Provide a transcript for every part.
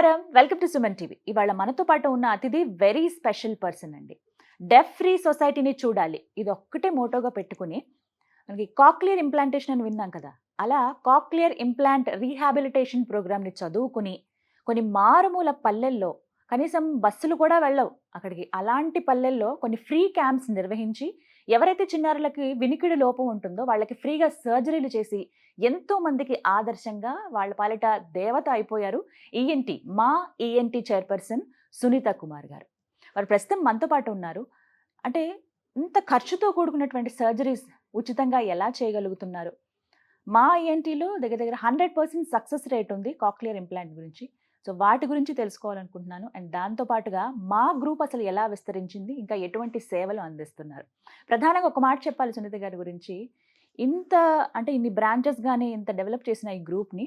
నమస్కారం, welcome to Suman TV. ఇవాళ మనతో పాటు ఉన్న అతిథి వెరీ స్పెషల్ పర్సన్ అండి. డెఫ్ ఫ్రీ సొసైటీని చూడాలి, ఇది ఒక్కటే మోటోగా పెట్టుకుని మనకి కాక్లియర్ ఇంప్లాంటేషన్ అని విన్నాం కదా, అలా కాక్లియర్ ఇంప్లాంట్ రీహాబిలిటేషన్ ప్రోగ్రామ్ని చదువుకుని కొన్ని మారుమూల పల్లెల్లో, కనీసం బస్సులు కూడా వెళ్ళవు అక్కడికి, అలాంటి పల్లెల్లో కొన్ని ఫ్రీ క్యాంప్స్ నిర్వహించి ఎవరైతే చిన్నారులకి వినికిడి లోపం ఉంటుందో వాళ్ళకి ఫ్రీగా సర్జరీలు చేసి ఎంతో మందికి ఆదర్శంగా వాళ్ళ పాలిట దేవత అయిపోయారు ఈఎన్టీ, మా ఈఎన్టీ చైర్పర్సన్ సునీత కుమార్ గారు. వారు ప్రస్తుతం మనతో పాటు ఉన్నారు. అంటే ఇంత ఖర్చుతో కూడుకున్నటువంటి సర్జరీస్ ఉచితంగా ఎలా చేయగలుగుతున్నారు? మా ఈఎన్టీలో దగ్గర 100% సక్సెస్ రేట్ ఉంది కాక్లియర్ ఇంప్లాంట్ గురించి. సో వాటి గురించి తెలుసుకోవాలనుకుంటున్నాను. అండ్ దాంతోపాటుగా మా గ్రూప్ అసలు ఎలా విస్తరించింది, ఇంకా ఎటువంటి సేవలు అందిస్తున్నారు. ప్రధానంగా ఒక మాట చెప్పాలి సునీత గారి గురించి, ఇంత అంటే ఇన్ని బ్రాంచెస్ కానీ ఇంత డెవలప్ చేసిన ఈ గ్రూప్ని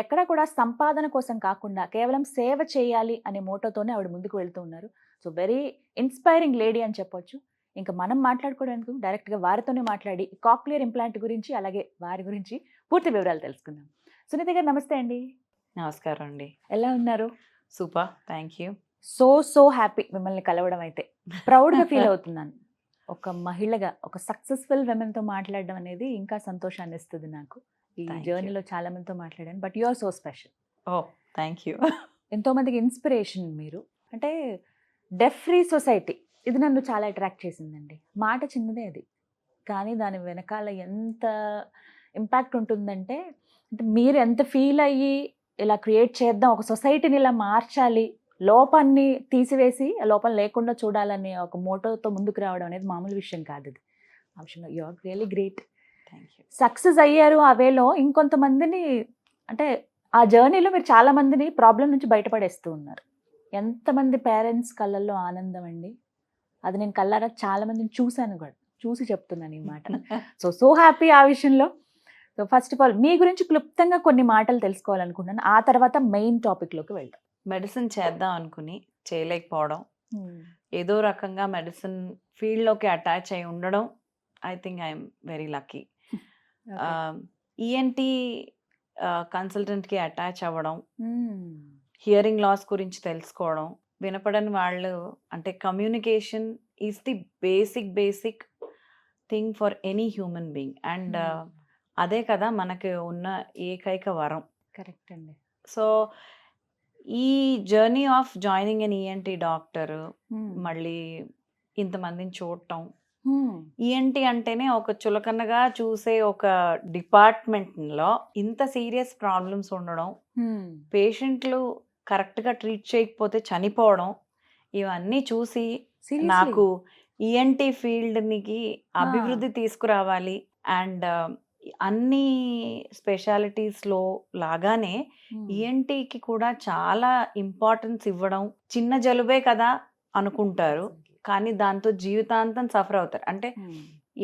ఎక్కడ కూడా సంపాదన కోసం కాకుండా కేవలం సేవ చేయాలి అనే మోటోతోనే ఆవిడ ముందుకు వెళ్తూ ఉన్నారు. సో వెరీ ఇన్స్పైరింగ్ లేడీ అని చెప్పొచ్చు. ఇంకా మనం మాట్లాడుకోవడానికి డైరెక్ట్గా వారితోనే మాట్లాడి కాక్లియర్ ఇంప్లాంట్ గురించి అలాగే వారి గురించి పూర్తి వివరాలు తెలుసుకుందాం. సునీత గారు నమస్తే అండి. నమస్కారం అండి. ఎలా ఉన్నారు? Super, thank you. So happy మిమ్మల్ని కలవడం. అయితే ప్రౌడ్గా ఫీల్ అవుతున్నాను. ఒక మహిళగా ఒక సక్సెస్ఫుల్ విమెన్తో మాట్లాడడం అనేది ఇంకా సంతోషాన్ని ఇస్తుంది నాకు. ఈ జర్నీలో చాలా మందితో మాట్లాడాను, but you are so special. Oh thank you. ఎంతోమందికి ఇన్స్పిరేషన్ మీరు. అంటే డెఫ్ ఫ్రీ సొసైటీ ఇది నన్ను చాలా అట్రాక్ట్ చేసిందండి. మాట చిన్నదే అది, కానీ దాని వెనకాల ఎంత ఇంపాక్ట్ ఉంటుందంటే, అంటే మీరు ఎంత ఫీల్ అయ్యి ఇలా క్రియేట్ చేద్దాం, ఒక సొసైటీని ఇలా మార్చాలి, లోపాన్ని తీసివేసి లోపం లేకుండా చూడాలనే ఒక మోటోతో ముందుకు రావడం అనేది మామూలు విషయం కాదు. ఇది ఆ విషయంలో you are really great. Thank you. Success అయ్యారు ఆ వేలో. ఇంకొంతమందిని అంటే ఆ జర్నీలో మీరు చాలా మందిని ప్రాబ్లం నుంచి బయటపడేస్తూ ఉన్నారు. ఎంతమంది పేరెంట్స్ కళ్ళల్లో ఆనందం అండి. అది నేను కళ్ళారా చాలా మందిని చూశాను కూడా, చూసి చెప్తున్నాను ఈ మాట. సో హ్యాపీ ఆ విషయంలో. సో ఫస్ట్ ఆఫ్ ఆల్ మీ గురించి క్లుప్తంగా కొన్ని మాటలు తెలుసుకోవాలనుకుంటున్నాను, ఆ తర్వాత మెయిన్ టాపిక్లోకి వెళ్తాం. మెడిసిన్ చేద్దాం అనుకుని చేయలేకపోవడం, ఏదో రకంగా మెడిసిన్ ఫీల్డ్లోకి అటాచ్ అయి ఉండడం, I think I'm very lucky. ENT కన్సల్టెంట్కి అటాచ్ అవ్వడం, హియరింగ్ లాస్ గురించి తెలుసుకోవడం, వినపడని వాళ్ళు అంటే communication is the basic thing for any human being. And అదే కదా మనకి ఉన్న ఏకైక వరం. కరెక్ట్ అండి. సో ఈ journey of joining an ENT doctor, మళ్ళీ ఇంతమందిని చూడటం, ఈఎన్టీ అంటేనే ఒక చులకనగా చూసే ఒక డిపార్ట్మెంట్లో ఇంత సీరియస్ ప్రాబ్లమ్స్ ఉండడం, పేషెంట్లు కరెక్ట్గా ట్రీట్ చేయకపోతే చనిపోవడం, ఇవన్నీ చూసి నాకు ఈఎన్టీ ఫీల్డ్కి అభివృద్ధి తీసుకురావాలి. అండ్ అన్ని స్పెషాలిటీస్లో లాగానే ఈఎన్టీకి కూడా చాలా ఇంపార్టెన్స్ ఇవ్వడం. చిన్న జలుబే కదా అనుకుంటారు, కానీ దాంతో జీవితాంతం సఫర్ అవుతారు. అంటే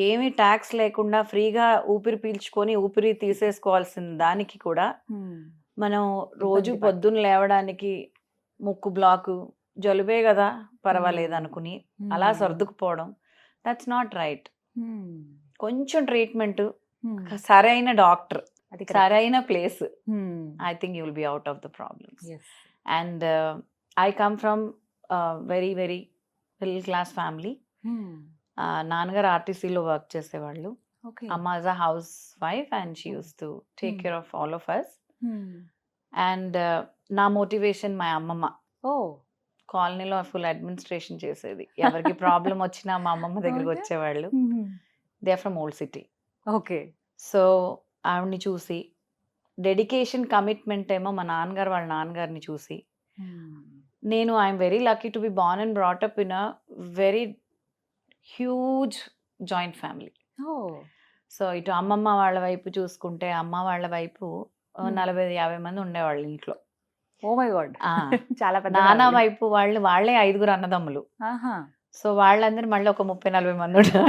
ఏమీ ట్యాక్స్ లేకుండా ఫ్రీగా ఊపిరి పీల్చుకొని ఊపిరి తీసేసుకోవాల్సిన దానికి కూడా మనం రోజు పొద్దున్న లేవడానికి ముక్కు బ్లాకు, జలుబే కదా పర్వాలేదు అనుకుని అలా సర్దుకుపోవడం, దట్స్ నాట్ రైట్. కొంచెం ట్రీట్మెంట్, సరైన డాక్టర్, సరైన place, I think you will be out of the problems. And I come from very middle class family. నాన్నగారు ఆర్టీసీలో వర్క్ చేసేవాళ్ళు, అమ్మ is a housewife and she use to take care of all of us. And నా motivation మా అమ్మమ్మ. కాలనీలో full administration చేసేది, ఎవరికి ప్రాబ్లం వచ్చినా మా అమ్మమ్మ దగ్గరికి వచ్చేవాళ్ళు. They are from old city. Okay. So ఆవిడ్ని చూసి, డెడికేషన్ కమిట్మెంట్ ఏమో మా నాన్నగారు వాళ్ళ నాన్నగారిని చూసి, నేను I'm very lucky to be born and brought up in a very huge joint family. So ఇటు అమ్మమ్మ వాళ్ళ వైపు చూసుకుంటే, అమ్మ వాళ్ళ వైపు 40-50 మంది ఉండేవాళ్ళు ఇంట్లో. ఓ మై గాడ్, చాలా పెద్ద. నాన్న వైపు వాళ్ళే 5 అన్నదమ్ములు. సో వాళ్ళందరూ మళ్ళీ ఒక 30-40 మంది ఉంటారు.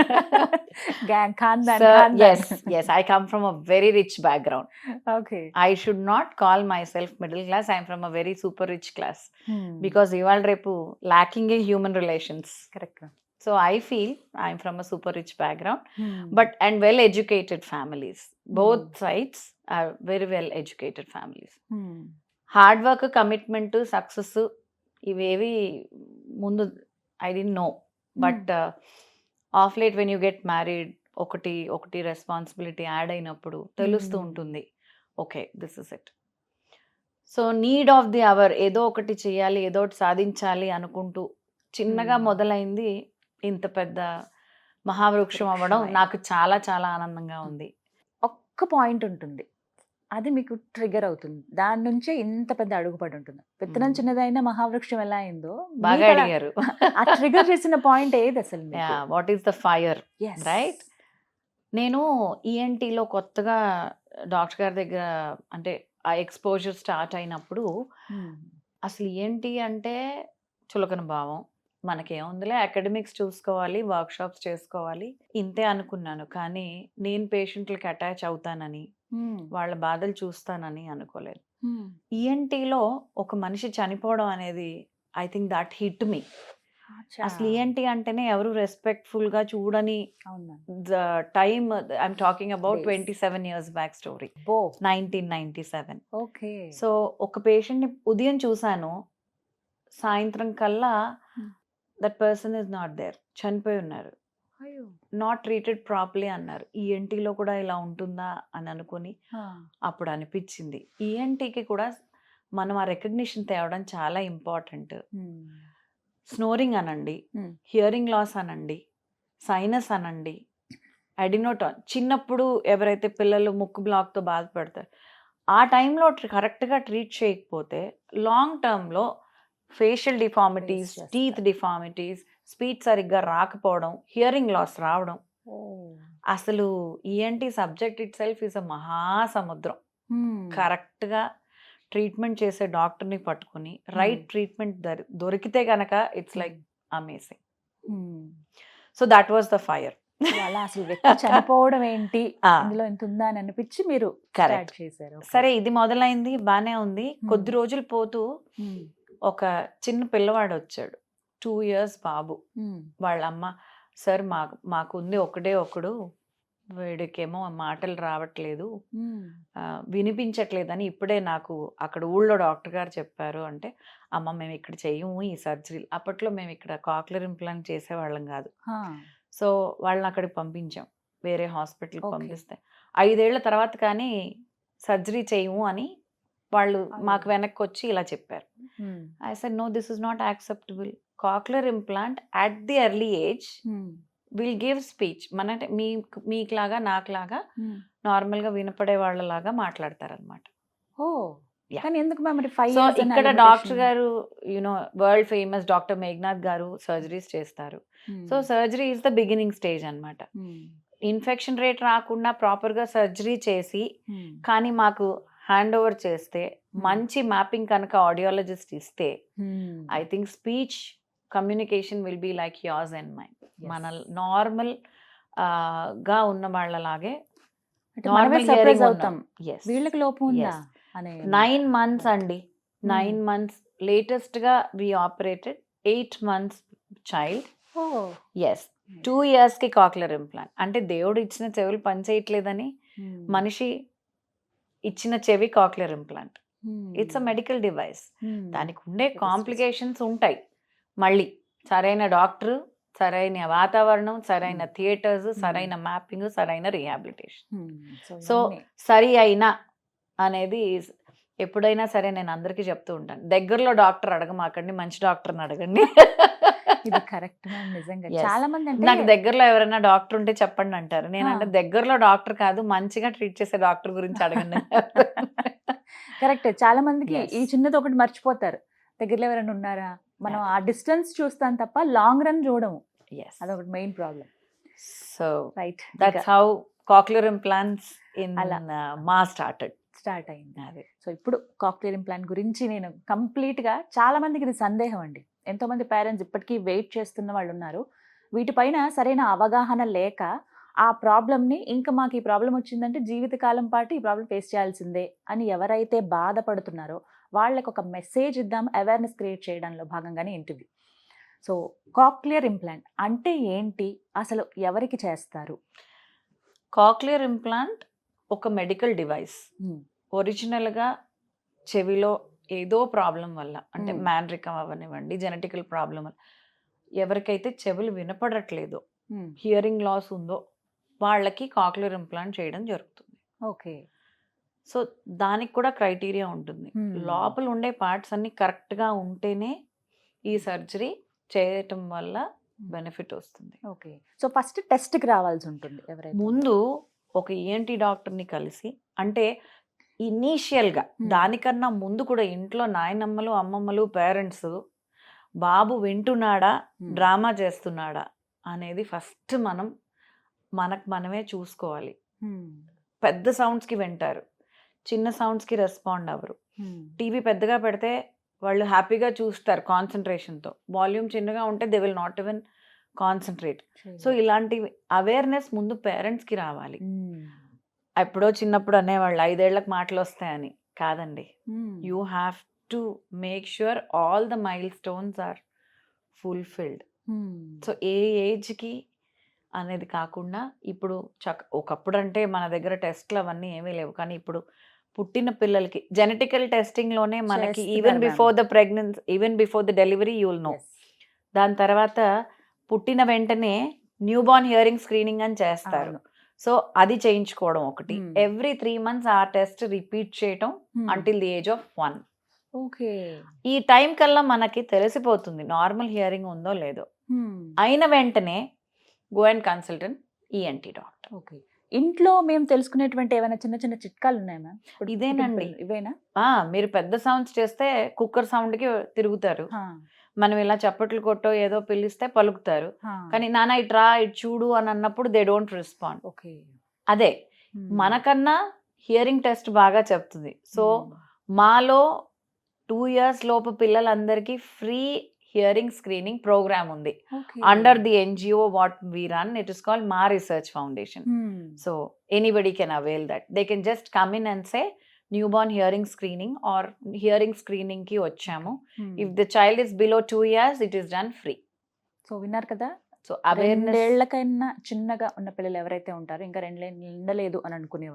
Yes, I come from a very rich background. Okay. I should not call myself middle class. I am from a very super rich class. Because ival repu lacking in human relations. Correct. So I feel I am from a super rich background, but and well educated families. Both sides are very well educated families. Hard work, commitment, success ఇవేవి ముందు I don't know. But of late when you get married ఒకటి responsibility add అయినప్పుడు తెలుస్తూ ఉంటుంది, okay this is it. So need of the hour, ఏదో ఒకటి చేయాలి, ఏదో ఒకటి సాధించాలి అనుకుంటూ చిన్నగా మొదలైంది ఇంత పెద్ద మహావృక్షం అవ్వడం నాకు చాలా చాలా ఆనందంగా ఉంది. ఒక్క పాయింట్ ఉంటుంది, అది మీకు ట్రిగర్ అవుతుంది, దాని నుంచే ఇంత పెద్ద అడుగుపడి ఉంటుంది. విత్తనం చిన్నదైనా మహావృక్షం ఎలా అయిందో బాగా మీకు అలా అడిగారు. ఆ ట్రిగర్ చేసిన పాయింట్ ఏది అసలు మీకు? What is the fire, Yes. Right? నేను ఈఎన్టీలో కొత్తగా డాక్టర్ గారి దగ్గర అంటే ఆ ఎక్స్పోజర్ స్టార్ట్ అయినప్పుడు అసలు ఏంటి అంటే చులకన భావం, మనకేముందిలే అకాడమిక్స్ చూసుకోవాలి, వర్క్షాప్స్ చేసుకోవాలి, ఇంతే అనుకున్నాను. కానీ నేను పేషెంట్లకి అటాచ్ అవుతానని, వాళ్ళ బాధలు చూస్తానని అనుకోలేదు. ఈఎన్టీలో ఒక మనిషి చనిపోవడం అనేది I think that hit me. అసలు ఈఎన్టీ అంటేనే ఎవరు రెస్పెక్ట్ఫుల్ గా చూడని time, I'm talking about 27 years back story, 1997. Okay. So ఒక పేషెంట్ ని ఉదయం చూశాను, సాయంత్రం కల్లా that person is not there, చనిపోయి ఉన్నారు, నాట్ ట్రీటెడ్ ప్రాపర్లీ అన్నారు. ఈఎన్టీలో కూడా ఇలా ఉంటుందా అని అనుకుని అప్పుడు అనిపించింది ఈఎన్టీకి కూడా మనం ఆ రికగ్నిషన్ తేవడం చాలా ఇంపార్టెంట్. స్నోరింగ్ అనండి, హియరింగ్ లాస్ అనండి, సైనస్ అనండి, అడినోటాన్, చిన్నప్పుడు ఎవరైతే పిల్లలు ముక్కు బ్లాక్తో బాధపడతారు ఆ టైంలో కరెక్ట్గా ట్రీట్ చేయకపోతే లాంగ్ టర్మ్లో facial deformities, teeth deformities, speech సరిగ్గా రాకపోవడం, హియరింగ్ లాస్ రావడం, అసలు ENT subject it self is a మహాసముద్రం. కరెక్ట్గా ట్రీట్మెంట్ చేసే డాక్టర్ని పట్టుకుని రైట్ ట్రీట్మెంట్ దొరికితే కనుక it's like amazing. So that was the fire. అలా అసలు వ్యక్తి చనిపోవడం ఏంటి, అందులో ఎంత ఉందా అని అనిపించి మీరు కరెక్ట్ చేశారు. సరే ఇది మొదలైంది, బానే ఉంది. కొద్ది రోజులు పోతూ ఒక చిన్న పిల్లవాడు వచ్చాడు, 2 years బాబు. వాళ్ళ అమ్మ, సార్ మాకు ఉంది ఒకడే ఒకడు, వీడికేమో మాటలు రావట్లేదు, వినిపించట్లేదని ఇప్పుడే నాకు అక్కడ ఊళ్ళో డాక్టర్ గారు చెప్పారు అంటే, అమ్మ మేము ఇక్కడ చెయ్యము ఈ సర్జరీ. అప్పట్లో మేము ఇక్కడ కాక్లియర్ ఇంప్లాంట్ చేసేవాళ్ళం కాదు. సో వాళ్ళని అక్కడికి పంపించాం, వేరే హాస్పిటల్కి పంపిస్తే 5 ఏళ్ల తర్వాత కానీ సర్జరీ చేయము అని వాళ్ళు మాకు వెనక్కి వచ్చి ఇలా చెప్పారు. I said no, this is not acceptable. Cochlear implant at the early age will give speech. మన మీకులాగా నాకులాగా నార్మల్గా వినపడే వాళ్ళలాగా మాట్లాడతారనమాట. సో ఇక్కడ డాక్టర్ గారు you know world famous doctor Meghanath గారు సర్జరీస్ చేస్తారు. So surgery is the beginning stage అనమాట. ఇన్ఫెక్షన్ రేట్ రాకుండా ప్రాపర్గా సర్జరీ చేసి కానీ మాకు హ్యాండ్ ఓవర్ చేస్తే, మంచి మ్యాపింగ్ కనుక ఆడియాలజిస్ట్ ఇస్తే, I think speech communication will be like yours and mine. మన నార్మల్ గా ఉన్న వాళ్ళలాగే 9 months అండి. 9 months లేటెస్ట్ గా we operated 8 months child. Yes, 2 years కి కాక్లియర్ ఇంప్లాంట్. అంటే దేవుడు ఇచ్చిన చెవులు పనిచేయట్లేదని మనిషి ఇచ్చిన చెవి cochlear implant. It's a medical device. దానికి ఉండే కాంప్లికేషన్స్ ఉంటాయి. మళ్ళీ సరైన డాక్టర్, సరైన వాతావరణం, సరైన థియేటర్స్, సరైన మ్యాపింగ్, సరైన రీహాబిలిటేషన్. సో సరి అయినా అనేది ఎప్పుడైనా సరే నేను అందరికీ చెప్తూ ఉంటాను, దగ్గరలో డాక్టర్ అడగమాకండి, మంచి డాక్టర్ని అడగండి. ఇది కరెక్ట్ నిజంగా. చాలా మంది నాకు దగ్గరలో ఎవరైనా డాక్టర్ ఉంటే చెప్పండి అంటారు. నేనంటే దగ్గరలో డాక్టర్ కాదు, మంచిగా ట్రీట్ చేసే డాక్టర్ గురించి అడగండి. కరెక్ట్. చాలా మందికి ఈ చిన్నది ఒకటి మర్చిపోతారు, దగ్గరలో ఎవరైనా ఉన్నారా, మనం ఆ డిస్టెన్స్ చూస్తాం తప్ప లాంగ్ రన్ చూడము. అదొకటి main problem. So right, that's how cochlear implants in మా స్టార్ట్ అయింది. అదే. సో ఇప్పుడు కాక్లియర్ ఇంప్లాంట్ గురించి నేను కంప్లీట్గా, చాలా మందికి ఇది సందేహం అండి. ఎంతోమంది పేరెంట్స్ ఇప్పటికీ వెయిట్ చేస్తున్న వాళ్ళు ఉన్నారు. వీటిపైన సరైన అవగాహన లేక ఆ ప్రాబ్లమ్ని, ఇంకా మాకు ఈ ప్రాబ్లం వచ్చిందంటే జీవితకాలం పాటు ఈ ప్రాబ్లం ఫేస్ చేయాల్సిందే అని ఎవరైతే బాధపడుతున్నారో వాళ్ళకి ఒక మెసేజ్ ఇద్దాం, అవేర్నెస్ క్రియేట్ చేయడంలో భాగంగానే ఇంటివి. సో కాక్లియర్ ఇంప్లాంట్ అంటే ఏంటి, అసలు ఎవరికి చేస్తారు? కాక్లియర్ ఇంప్లాంట్ ఒక మెడికల్ డివైస్. ఒరిజినల్గా చెవిలో ఏదో ప్రాబ్లం వల్ల, అంటే మ్యాన్రికం అవనివ్వండి, జెనెటికల్ ప్రాబ్లం వల్ల ఎవరికైతే చెవులు వినపడట్లేదో, హియరింగ్ లాస్ ఉందో వాళ్ళకి కాక్లియర్ ఇంప్లాంట్ చేయడం జరుగుతుంది. ఓకే. సో దానికి కూడా క్రైటీరియా ఉంటుంది. లోపల ఉండే పార్ట్స్ అన్ని కరెక్ట్గా ఉంటేనే ఈ సర్జరీ చేయటం వల్ల బెనిఫిట్ వస్తుంది. ఓకే. సో ఫస్ట్ టెస్ట్కి రావాల్సి ఉంటుంది ఎవరైతే. ముందు ఒక ఈఎన్టీ డాక్టర్ని కలిసి, అంటే ఇనీషియల్గా దానికన్నా ముందు కూడా ఇంట్లో నాయనమ్మలు, అమ్మమ్మలు, పేరెంట్స్ బాబు వింటున్నాడా, డ్రామా చేస్తున్నాడా అనేది ఫస్ట్ మనకు మనమే చూసుకోవాలి. పెద్ద సౌండ్స్కి వింటారు, చిన్న సౌండ్స్కి రెస్పాండ్ అవ్వరు. టీవీ పెద్దగా పెడితే వాళ్ళు హ్యాపీగా చూస్తారు కాన్సన్ట్రేషన్తో, వాల్యూమ్ చిన్నగా ఉంటే they will not even concentrate. So ఇలాంటి అవేర్నెస్ ముందు పేరెంట్స్కి రావాలి. ఎప్పుడో చిన్నప్పుడు అనేవాళ్ళు 5 ఏళ్లకు మాటలు వస్తాయని. కాదండి, you have to make sure all the milestones are fulfilled. So ఏ ఏజ్కి అనేది కాకుండా ఇప్పుడు ఒకప్పుడు అంటే మన దగ్గర టెస్ట్లు అవన్నీ ఏమీ లేవు, కానీ ఇప్పుడు పుట్టిన పిల్లలకి జెనెటికల్ టెస్టింగ్లోనే మనకి even before the pregnancy, even before the delivery you will know. దాని తర్వాత పుట్టిన వెంటనే న్యూ బార్న్ హియరింగ్ స్క్రీనింగ్ అని చేస్తారు. సో అది చేయించుకోవడం ఒకటి. ఎవ్రీ 3 months ఆ టెస్ట్ రిపీట్ చేయటం until the age of 1. Okay. ఈ టైం కల్లా మనకి తెలిసిపోతుంది నార్మల్ హియరింగ్ ఉందో లేదో. అయిన వెంటనే go and consult an ENT doctor. Okay. ఇంట్లో మేము తెలుసుకునేటువంటి ఏమైనా చిన్న చిన్న చిట్కాలు ఉన్నాయా మ్యామ్? ఇదేనండి, ఇవేనా? మీరు పెద్ద సౌండ్స్ చేస్తే కుక్కర్ సౌండ్కి తిరుగుతారు, మనం ఇలా చప్పట్లు కొట్టో ఏదో పిలిస్తే పలుకుతారు, కానీ నాన్న ఇట్రా ఇటు చూడు అని అన్నప్పుడు దే డోంట్ రెస్పాండ్. ఓకే. అదే మనకన్నా హియరింగ్ టెస్ట్ బాగా చెప్తుంది. సో మాలో 2 years లోపు పిల్లలందరికీ ఫ్రీ హియరింగ్ స్క్రీనింగ్ ప్రోగ్రామ్ ఉంది under the NGO what we run. It is called Maa research foundation. So anybody can avail that. They can just come in and say newborn hearing screening or hearing screening కి వచ్చాము. If the child is below 2 years it is done free. So విన్నారు కదా. So awareness 2 ఏళ్లకైనా చిన్నగా ఉన్న పిల్లలు ఎవరైతే ఉంటారో, ఇంకా 2 ఏళ్ళు నిండలేదు అని అనుకునే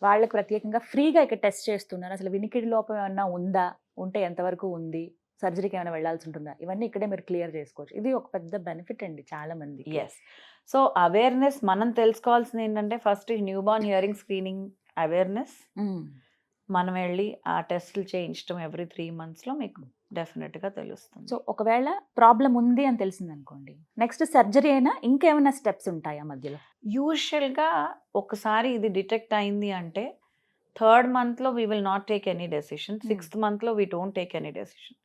వాళ్ళకి ప్రత్యేకంగా ఫ్రీగా ఇక్కడ టెస్ట్ చేస్తున్నారు. అసలు వినికిడి లోపం ఏమన్నా ఉందా, ఉంటే ఎంతవరకు ఉంది, సర్జరీకి ఏమైనా వెళ్ళాల్సి ఉంటుందా, ఇవన్నీ ఇక్కడే మీరు క్లియర్ చేసుకోవచ్చు. ఇది ఒక పెద్ద బెనిఫిట్ అండి చాలా మంది. ఎస్. సో అవేర్నెస్ మనం తెలుసుకోవాల్సింది ఏంటంటే first new born hearing screening awareness. మనం వెళ్ళి ఆ టెస్టులు చేయించడం ఎవ్రీ 3 monthsలో మీకు డెఫినెట్గా తెలుస్తుంది. సో ఒకవేళ ప్రాబ్లం ఉంది అని తెలిసింది అనుకోండి, నెక్స్ట్ సర్జరీ అయినా ఇంకేమైనా స్టెప్స్ ఉంటాయా మధ్యలో? యూజువల్గా ఒకసారి ఇది డిటెక్ట్ అయింది అంటే 3rd monthలో we will not take any decision, 6th monthలో we don't take any decision.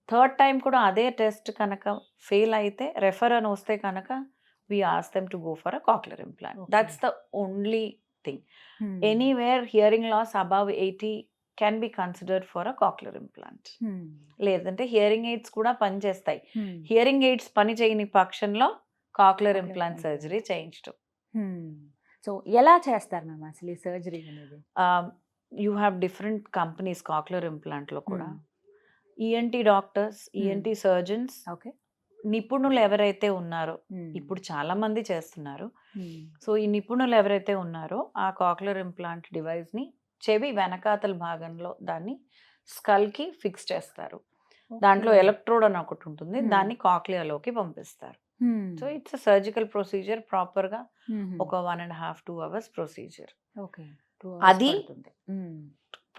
3rd time కూడా అదే టెస్ట్ కనుక ఫెయిల్ అయితే, రెఫర్ అని వస్తే కనుక we ask them to go for a cochlear implant. That's the only thing. Anywhere hearing loss above 80 can be considered for a cochlear implant. లేదంటే hearing aids కూడా పనిచేస్తాయి. హియరింగ్ ఎయిడ్స్ పని చేయని పక్షంలో కాక్లియర్ ఇంప్లాంట్ సర్జరీ చేయించడం. So ఎలా చేస్తారు ma'am అసలు ఈ సర్జరీ అనేది? You have different companies cochlear ఇంప్లాంట్లో కూడా. ఈఎన్టీ డాక్టర్స్, ఈఎన్టీ సర్జన్స్, నిపుణులు ఎవరైతే ఉన్నారో, ఇప్పుడు చాలా మంది చేస్తున్నారు. సో ఈ నిపుణులు ఎవరైతే ఉన్నారో ఆ కాక్లియర్ ఇంప్లాంట్ డివైస్ని చెవి వెనకాతల భాగంలో దాన్ని స్కల్కి ఫిక్స్ చేస్తారు. దాంట్లో ఎలక్ట్రోడ్ అని ఒకటి ఉంటుంది, దాన్ని కాక్లియాలోకి పంపిస్తారు. సో ఇట్స్ సర్జికల్ ప్రొసీజర్, ప్రాపర్గా ఒక 1.5-2 hours ప్రొసీజర్. అది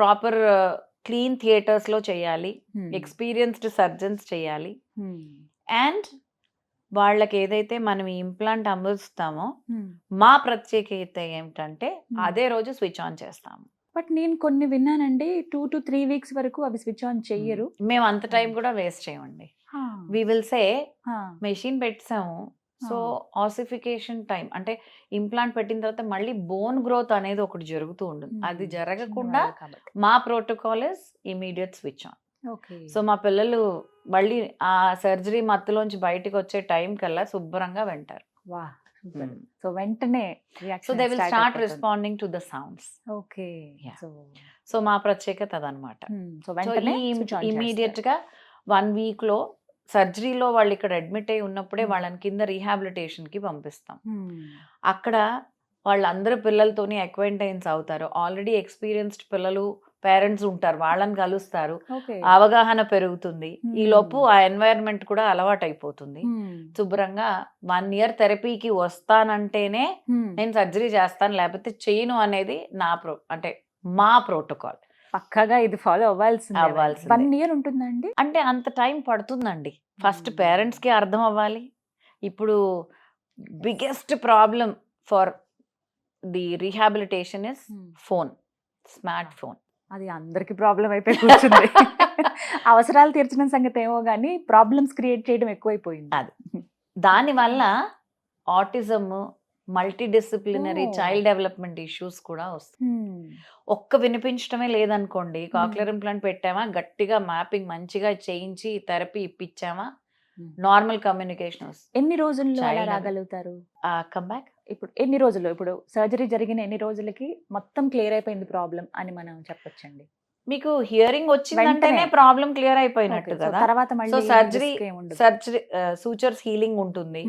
ప్రాపర్ క్లీన్ థియేటర్స్లో చేయాలి, ఎక్స్పీరియన్స్డ్ సర్జన్స్ చేయాలి. అండ్ వాళ్ళకి ఏదైతే మనం ఈ ఇంప్లాంట్ అమరుస్తామో మా ప్రత్యేకత ఏమిటంటే అదే రోజు స్విచ్ ఆన్ చేస్తాము. బట్ నేను కొన్ని విన్నానండి 2 to 3 weeks వరకు అవి స్విచ్ ఆన్ చెయ్యరు. మేము అంత టైం కూడా వేస్ట్ చేయమండి. వి విల్ సే మెషిన్ పెట్టాము, సో ఆసిఫికేషన్ టైం అంటే ఇంప్లాంట్ పెట్టిన తర్వాత మళ్ళీ బోన్ గ్రోత్ అనేది ఒకటి జరుగుతూ ఉంటుంది. అది జరగకుండా మా protocol is immediate switch on. So మా పిల్లలు మళ్ళీ ఆ సర్జరీ మత్తులోంచి బయటకు వచ్చే టైం కల్లా శుభ్రంగా వింటారు. సో వెంటనే so they will start responding to the sounds. Okay. So మా ప్రత్యేకత అదనమాట. సో వెంటనే ఇమీడియట్ గా 1 weekలో సర్జరీలో వాళ్ళు ఇక్కడ అడ్మిట్ అయి ఉన్నప్పుడే వాళ్ళని కింద రీహాబిలిటేషన్ కి పంపిస్తాం. అక్కడ వాళ్ళందరూ పిల్లలతోని అక్వైంటైన్స్ అవుతారు. ఆల్రెడీ ఎక్స్పీరియన్స్డ్ పిల్లలు పేరెంట్స్ ఉంటారు, వాళ్ళని కలుస్తారు, ఓకే. అవగాహన పెరుగుతుంది. ఈ Hmm. లోపు ఆ ఎన్వైరన్మెంట్ కూడా అలవాటు అయిపోతుంది. శుభ్రంగా 1 year థెరపీకి వస్తానంటేనే నేను సర్జరీ చేస్తాను, లేకపోతే చేయను అనేది అంటే మా ప్రోటోకాల్. పక్కగా ఇది ఫాలో అవ్వాల్సిందే. అవ్వాల్సిందే. 1 year ఉంటుందండి? అంటే అంత టైం పడుతుందండి. ఫస్ట్ పేరెంట్స్ కి అర్థం అవ్వాలి. ఇప్పుడు biggest problem for the rehabilitation is phone, smart phone. అది అందరికి ప్రాబ్లం అయిపోయి కూర్చుంది. అవసరాలు తీర్చడం సంగతి ఏమో గానీ ప్రాబ్లమ్స్ క్రియేట్ చేయడం ఎక్కువైపోయింది. అది. దానివల్ల autism, multi disciplinary Oh. Child development issues కూడా వస్తాయి. ఒక్క వినిపించడమే లేదనుకోండి, కాక్లియర్ ఇంప్లాంట్ పెట్టామా, గట్టిగా మ్యాపింగ్ మంచిగా చేయించి థెరపీ ఇప్పించామా, నార్మల్ కమ్యూనికేషన్ వస్తుంది. ఎన్ని రోజుల్లో అలా Child రాగలుగుతారు? Come back. ఇప్పుడు ఎన్ని రోజులు, ఇప్పుడు సర్జరీ జరిగిన ఎన్ని రోజులకి మొత్తం క్లియర్ అయిపోయింది ప్రాబ్లం అని మనం చెప్పొచ్చండి? మీకు హియరింగ్ వచ్చిందంటేనే వెంటనే. ప్రాబ్లం క్లియర్ అయిపోయినట్టు Okay, so కదా. తర్వాత సో మళ్ళీ సర్జరీ risk ఏం ఉండదు. సర్జరీ సూచర్స్ హీలింగ్ ఉంటుంది,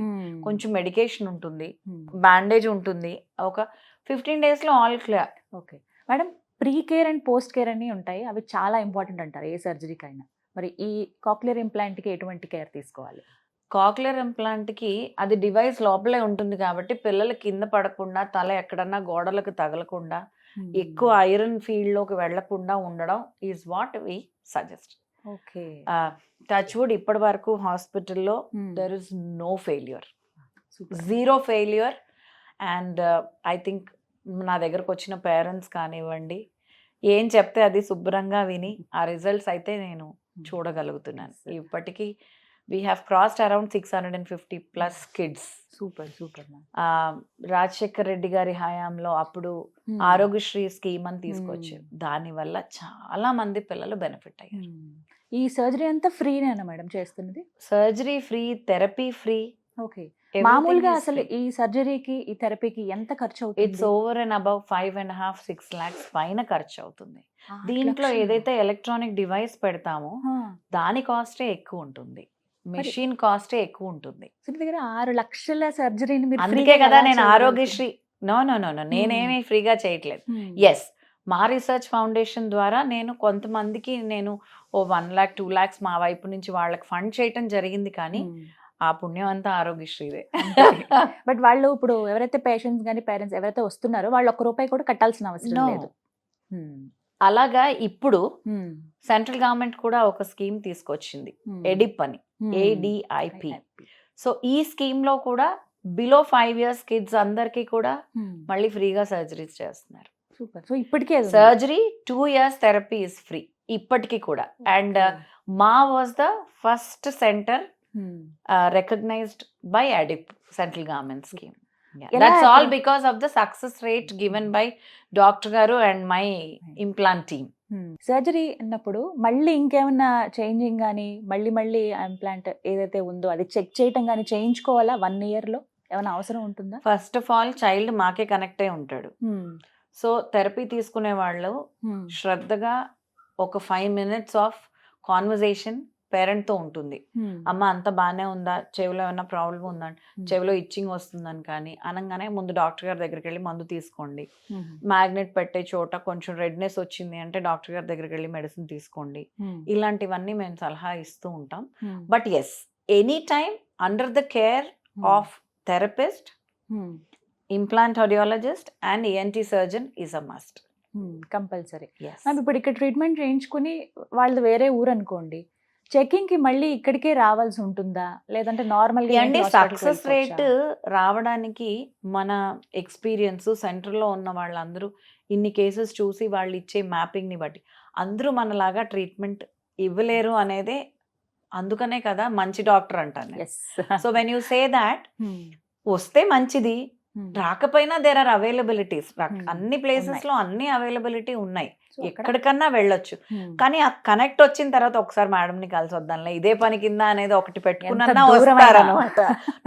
కొంచెం మెడికేషన్ ఉంటుంది, బ్యాండేజ్ ఉంటుంది. ఒక 15 days లో all clear. Okay madam, pre care and post care అని ఉంటాయి, అవి చాలా ఇంపార్టెంట్ అంటారు ఏ సర్జరీకైనా. మరి ఈ కాక్లియర్ ఇంప్లాంట్ కి ఎటువంటి కేర్ తీసుకోవాలి? కాక్లియర్ ఇంప్లాంట్ కి అది డివైస్ లోపలే ఉంటుంది కాబట్టి పిల్లలు కింద పడకుండా, తల ఎక్కడన్నా గోడలకు తగలకుండా, ఎక్కువ ఐరన్ ఫీల్డ్ లోకి వెళ్లకుండా ఉండడం is what we suggest. Okay. Touch wood ఇప్పటి వరకు హాస్పిటల్లో there is no failure, 0 failure. And I think నా దగ్గరకు వచ్చిన పేరెంట్స్ కానివ్వండి, ఏం చెప్తే అది శుభ్రంగా విని ఆ రిజల్ట్స్ అయితే నేను చూడగలుగుతున్నాను. ఇప్పటికీ we have crossed around 650+ kids. Super super. Rajasekhar Reddy గారి హయాంలో అప్పుడు ఆరోగ్యశ్రీ స్కీమ్ అని తీసుకొచ్చారు. దానివల్ల చాలా మంది పిల్లలు బెనిఫిట్ అయ్యారు. ఈ సర్జరీ అంతా ఫ్రీనేనా మేడం చేస్తున్నది? Surgery free, therapy free. Okay. మామూలుగా అసలు ఈ సర్జరీకి, ఈ థెరపీకి ఎంత ఖర్చు అవుతుంది? It's over and above 5.5-6 lakhs పైన ఖర్చు అవుతుంది. దీంట్లో ఏదైతే ఎలక్ట్రానిక్ డివైస్ పెడతామో దాని కాస్టే ఎక్కువ ఉంటుంది, మెషిన్ కాస్టే ఎక్కువ ఉంటుంది. దగ్గర 6 లక్షల సర్జరీని మీరు అందుకే కదా నేను ఆరోగ్యశ్రీ నో నేనేమీ ఫ్రీగా చేయట్లేదు. ఎస్, మా రీసెర్చ్ ఫౌండేషన్ ద్వారా నేను కొంతమందికి నేను 1 lakh 2 lakhs మా వైపు నుంచి వాళ్ళకి ఫండ్ చేయటం జరిగింది. కానీ ఆ పుణ్యం అంతా ఆరోగ్యశ్రీదే. బట్ వాళ్ళు ఇప్పుడు ఎవరైతే పేషెంట్స్ కానీ పేరెంట్స్ ఎవరైతే వస్తున్నారో వాళ్ళు ₹1 కూడా కట్టాల్సిన అవసరం లేదు. అలాగా ఇప్పుడు సెంట్రల్ గవర్నమెంట్ కూడా ఒక స్కీమ్ తీసుకొచ్చింది, ఎడిప్ అని, ADIP. సో ఈ స్కీమ్ లో కూడా బిలో 5 years కిడ్స్ అందరికి కూడా మళ్ళీ ఫ్రీగా సర్జరీస్ చేస్తున్నారు. సూపర్. సో ఇప్పటికే surgery 2 years therapy is free ఇప్పటికీ కూడా. అండ్ మా was the first centre recognized by ADIP, central government scheme. That's all because of the success rate given by Dr. Garu and my implant team. Surgery అన్నప్పుడు మళ్ళీ ఇంకేమన్నా changing కానీ మళ్ళీ implant ఏదైతే ఉందో అది చెక్ చేయటం కానీ చేయించుకోవాలా 1 year లో? ఏమైనా అవసరం ఉంటుందా? ఫస్ట్ ఆఫ్ ఆల్ చైల్డ్ మాకే కనెక్ట్ అయి ఉంటాడు. సో థెరపీ తీసుకునే వాళ్ళు శ్రద్ధగా ఒక 5 minutes ఆఫ్ కాన్వర్జేషన్ పేరెంట్ తో ఉంటుంది. అమ్మ అంత బాగానే ఉందా, చెవిలో ఏమైనా ప్రాబ్లం ఉందా, చెవిలో ఇచ్చింగ్ వస్తుందని కానీ అనగానే ముందు డాక్టర్ గారి దగ్గరికి వెళ్ళి మందు తీసుకోండి. మ్యాగ్నెట్ పెట్టే చోట కొంచెం రెడ్నెస్ వచ్చింది అంటే డాక్టర్ గారి దగ్గరికి వెళ్ళి మెడిసిన్ తీసుకోండి. ఇలాంటివన్నీ మేము సలహా ఇస్తూ ఉంటాం. But yes, any time under the care of therapist, implant audiologist and ENT surgeon is a must, compulsory. ఇప్పుడు ఇక్కడ ట్రీట్మెంట్ చేయించుకుని వాళ్ళది వేరే ఊరు అనుకోండి, చెకింగ్ కి మళ్ళీ ఇక్కడికే రావాల్సి ఉంటుందా, లేదంటే నార్మల్ గా? అంటే సక్సెస్ రేట్ రావడానికి మన ఎక్స్పీరియన్స్, సెంటర్ లో ఉన్న వాళ్ళందరూ ఇన్ని కేసెస్ చూసి వాళ్ళు ఇచ్చే మ్యాపింగ్ ని బట్టి అందరూ మనలాగా ట్రీట్మెంట్ ఇవ్వలేరు అనేదే. అందుకనే కదా మంచి డాక్టర్ అంటాను. So when you say that, వస్తే మంచిది, రాకపోయినా దేర్ ఆర్ అవైలబిలిటీస్. అన్ని ప్లేసెస్ లో అన్ని అవైలబిలిటీ ఉన్నాయి, ఎక్కడికన్నా వెళ్ళొచ్చు. కానీ ఆ కనెక్ట్ వచ్చిన తర్వాత ఒకసారి మేడం ని కలిసి వద్దాంలే, ఇదే పని కింద అనేది ఒకటి పెట్టుకున్నా వస్తారనమాట.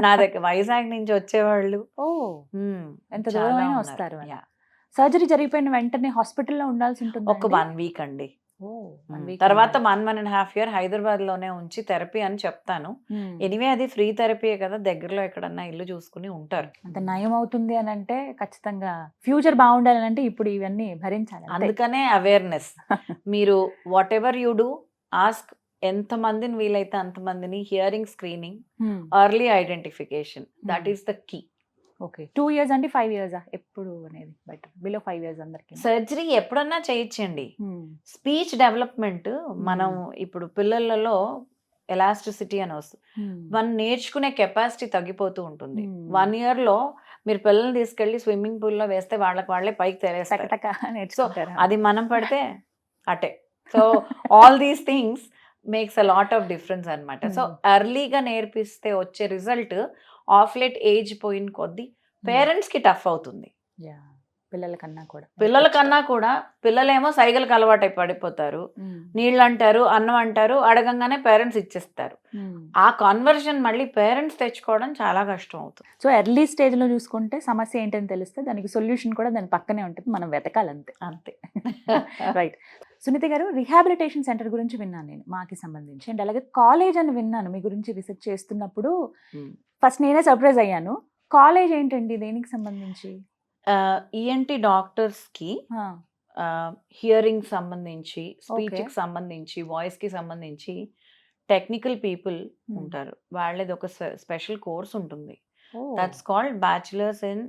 నా దగ్గర వైజాగ్ నుంచి వచ్చేవాళ్ళు ఎంత దూరమైనా వస్తారు. సర్జరీ జరిగిపోయిన వెంటనే హాస్పిటల్లో ఉండాల్సి ఉంటుంది ఒక 1 week అండి. తర్వాత 1.5 year హైదరాబాద్ లోనే ఉంచి థెరపీ అని చెప్తాను. ఎనివే అది ఫ్రీ థెరపీ కదా, దగ్గరలో ఎక్కడన్నా ఇల్లు చూసుకుని ఉంటారు. అంత నయం అవుతుంది అని అంటే ఖచ్చితంగా ఫ్యూచర్ బాగుండాలి అంటే ఇప్పుడు ఇవన్నీ భరించాలి. అందుకనే అవేర్నెస్. మీరు whatever you do ask, ఎంత మందిని వీలైతే అంతమందిని. Hearing screening, early identification, that is the key. Okay, 2 years అంటే 5 years ఎప్పుడు అనేది బెటర్? బిలో 5 years అందరికి సర్జరీ ఎప్పుడన్నా చేయొచ్చండి. స్పీచ్ డెవలప్మెంట్ మనం ఇప్పుడు పిల్లలలో ఎలాస్టిసిటీ అని వస్తుంది, మనం నేర్చుకునే కెపాసిటీ తగ్గిపోతూ ఉంటుంది. 1 year లో మీరు పిల్లల్ని తీసుకెళ్లి స్విమ్మింగ్ పూల్ లో వేస్తే వాళ్ళే పైకి తెరేస్తారు. సో అది మనం పడితే అటే. So all these things makes a lot of difference అనమాట. సో ఎర్లీగా నేర్పిస్తే వచ్చే రిజల్ట్ ఆఫ్ లేట్ ఏజ్ పోయిన కొద్దీ పేరెంట్స్ కి టఫ్ అవుతుంది. పిల్లలకన్నా కూడా పిల్లలేమో సైకిల్కి అలవాటు పడిపోతారు. నీళ్ళు అంటారు, అన్నం అంటారు, అడగంగానే పేరెంట్స్ ఇచ్చేస్తారు. ఆ కన్వర్షన్ మళ్ళీ పేరెంట్స్ తెచ్చుకోవడం చాలా కష్టం అవుతుంది. సో ఎర్లీ స్టేజ్ లో చూసుకుంటే సమస్య ఏంటని తెలిస్తే దానికి సొల్యూషన్ కూడా దాని పక్కనే ఉంటుంది, మనం వెతకాలంతే. అంతే. రైట్. సునీత గారు, రిహాబిలిటేషన్ సెంటర్ గురించి విన్నాను నేను, మాకి సంబంధించి. అండ్ అలాగే కాలేజ్ అని విన్నాను మీ గురించి రీసెర్చ్ చేస్తున్నప్పుడు. ఫస్ట్ నేనే సర్ప్రైజ్ అయ్యాను. కాలేజ్ ఏంటండి, దేనికి సంబంధించి? ఈఎన్టీ డాక్టర్స్ కి హియరింగ్ సంబంధించి, స్పీచ్ కి సంబంధించి, వాయిస్ కి సంబంధించి టెక్నికల్ పీపుల్ ఉంటారు. వాళ్ళది ఒక స్పెషల్ కోర్స్ ఉంటుంది. That's called bachelors in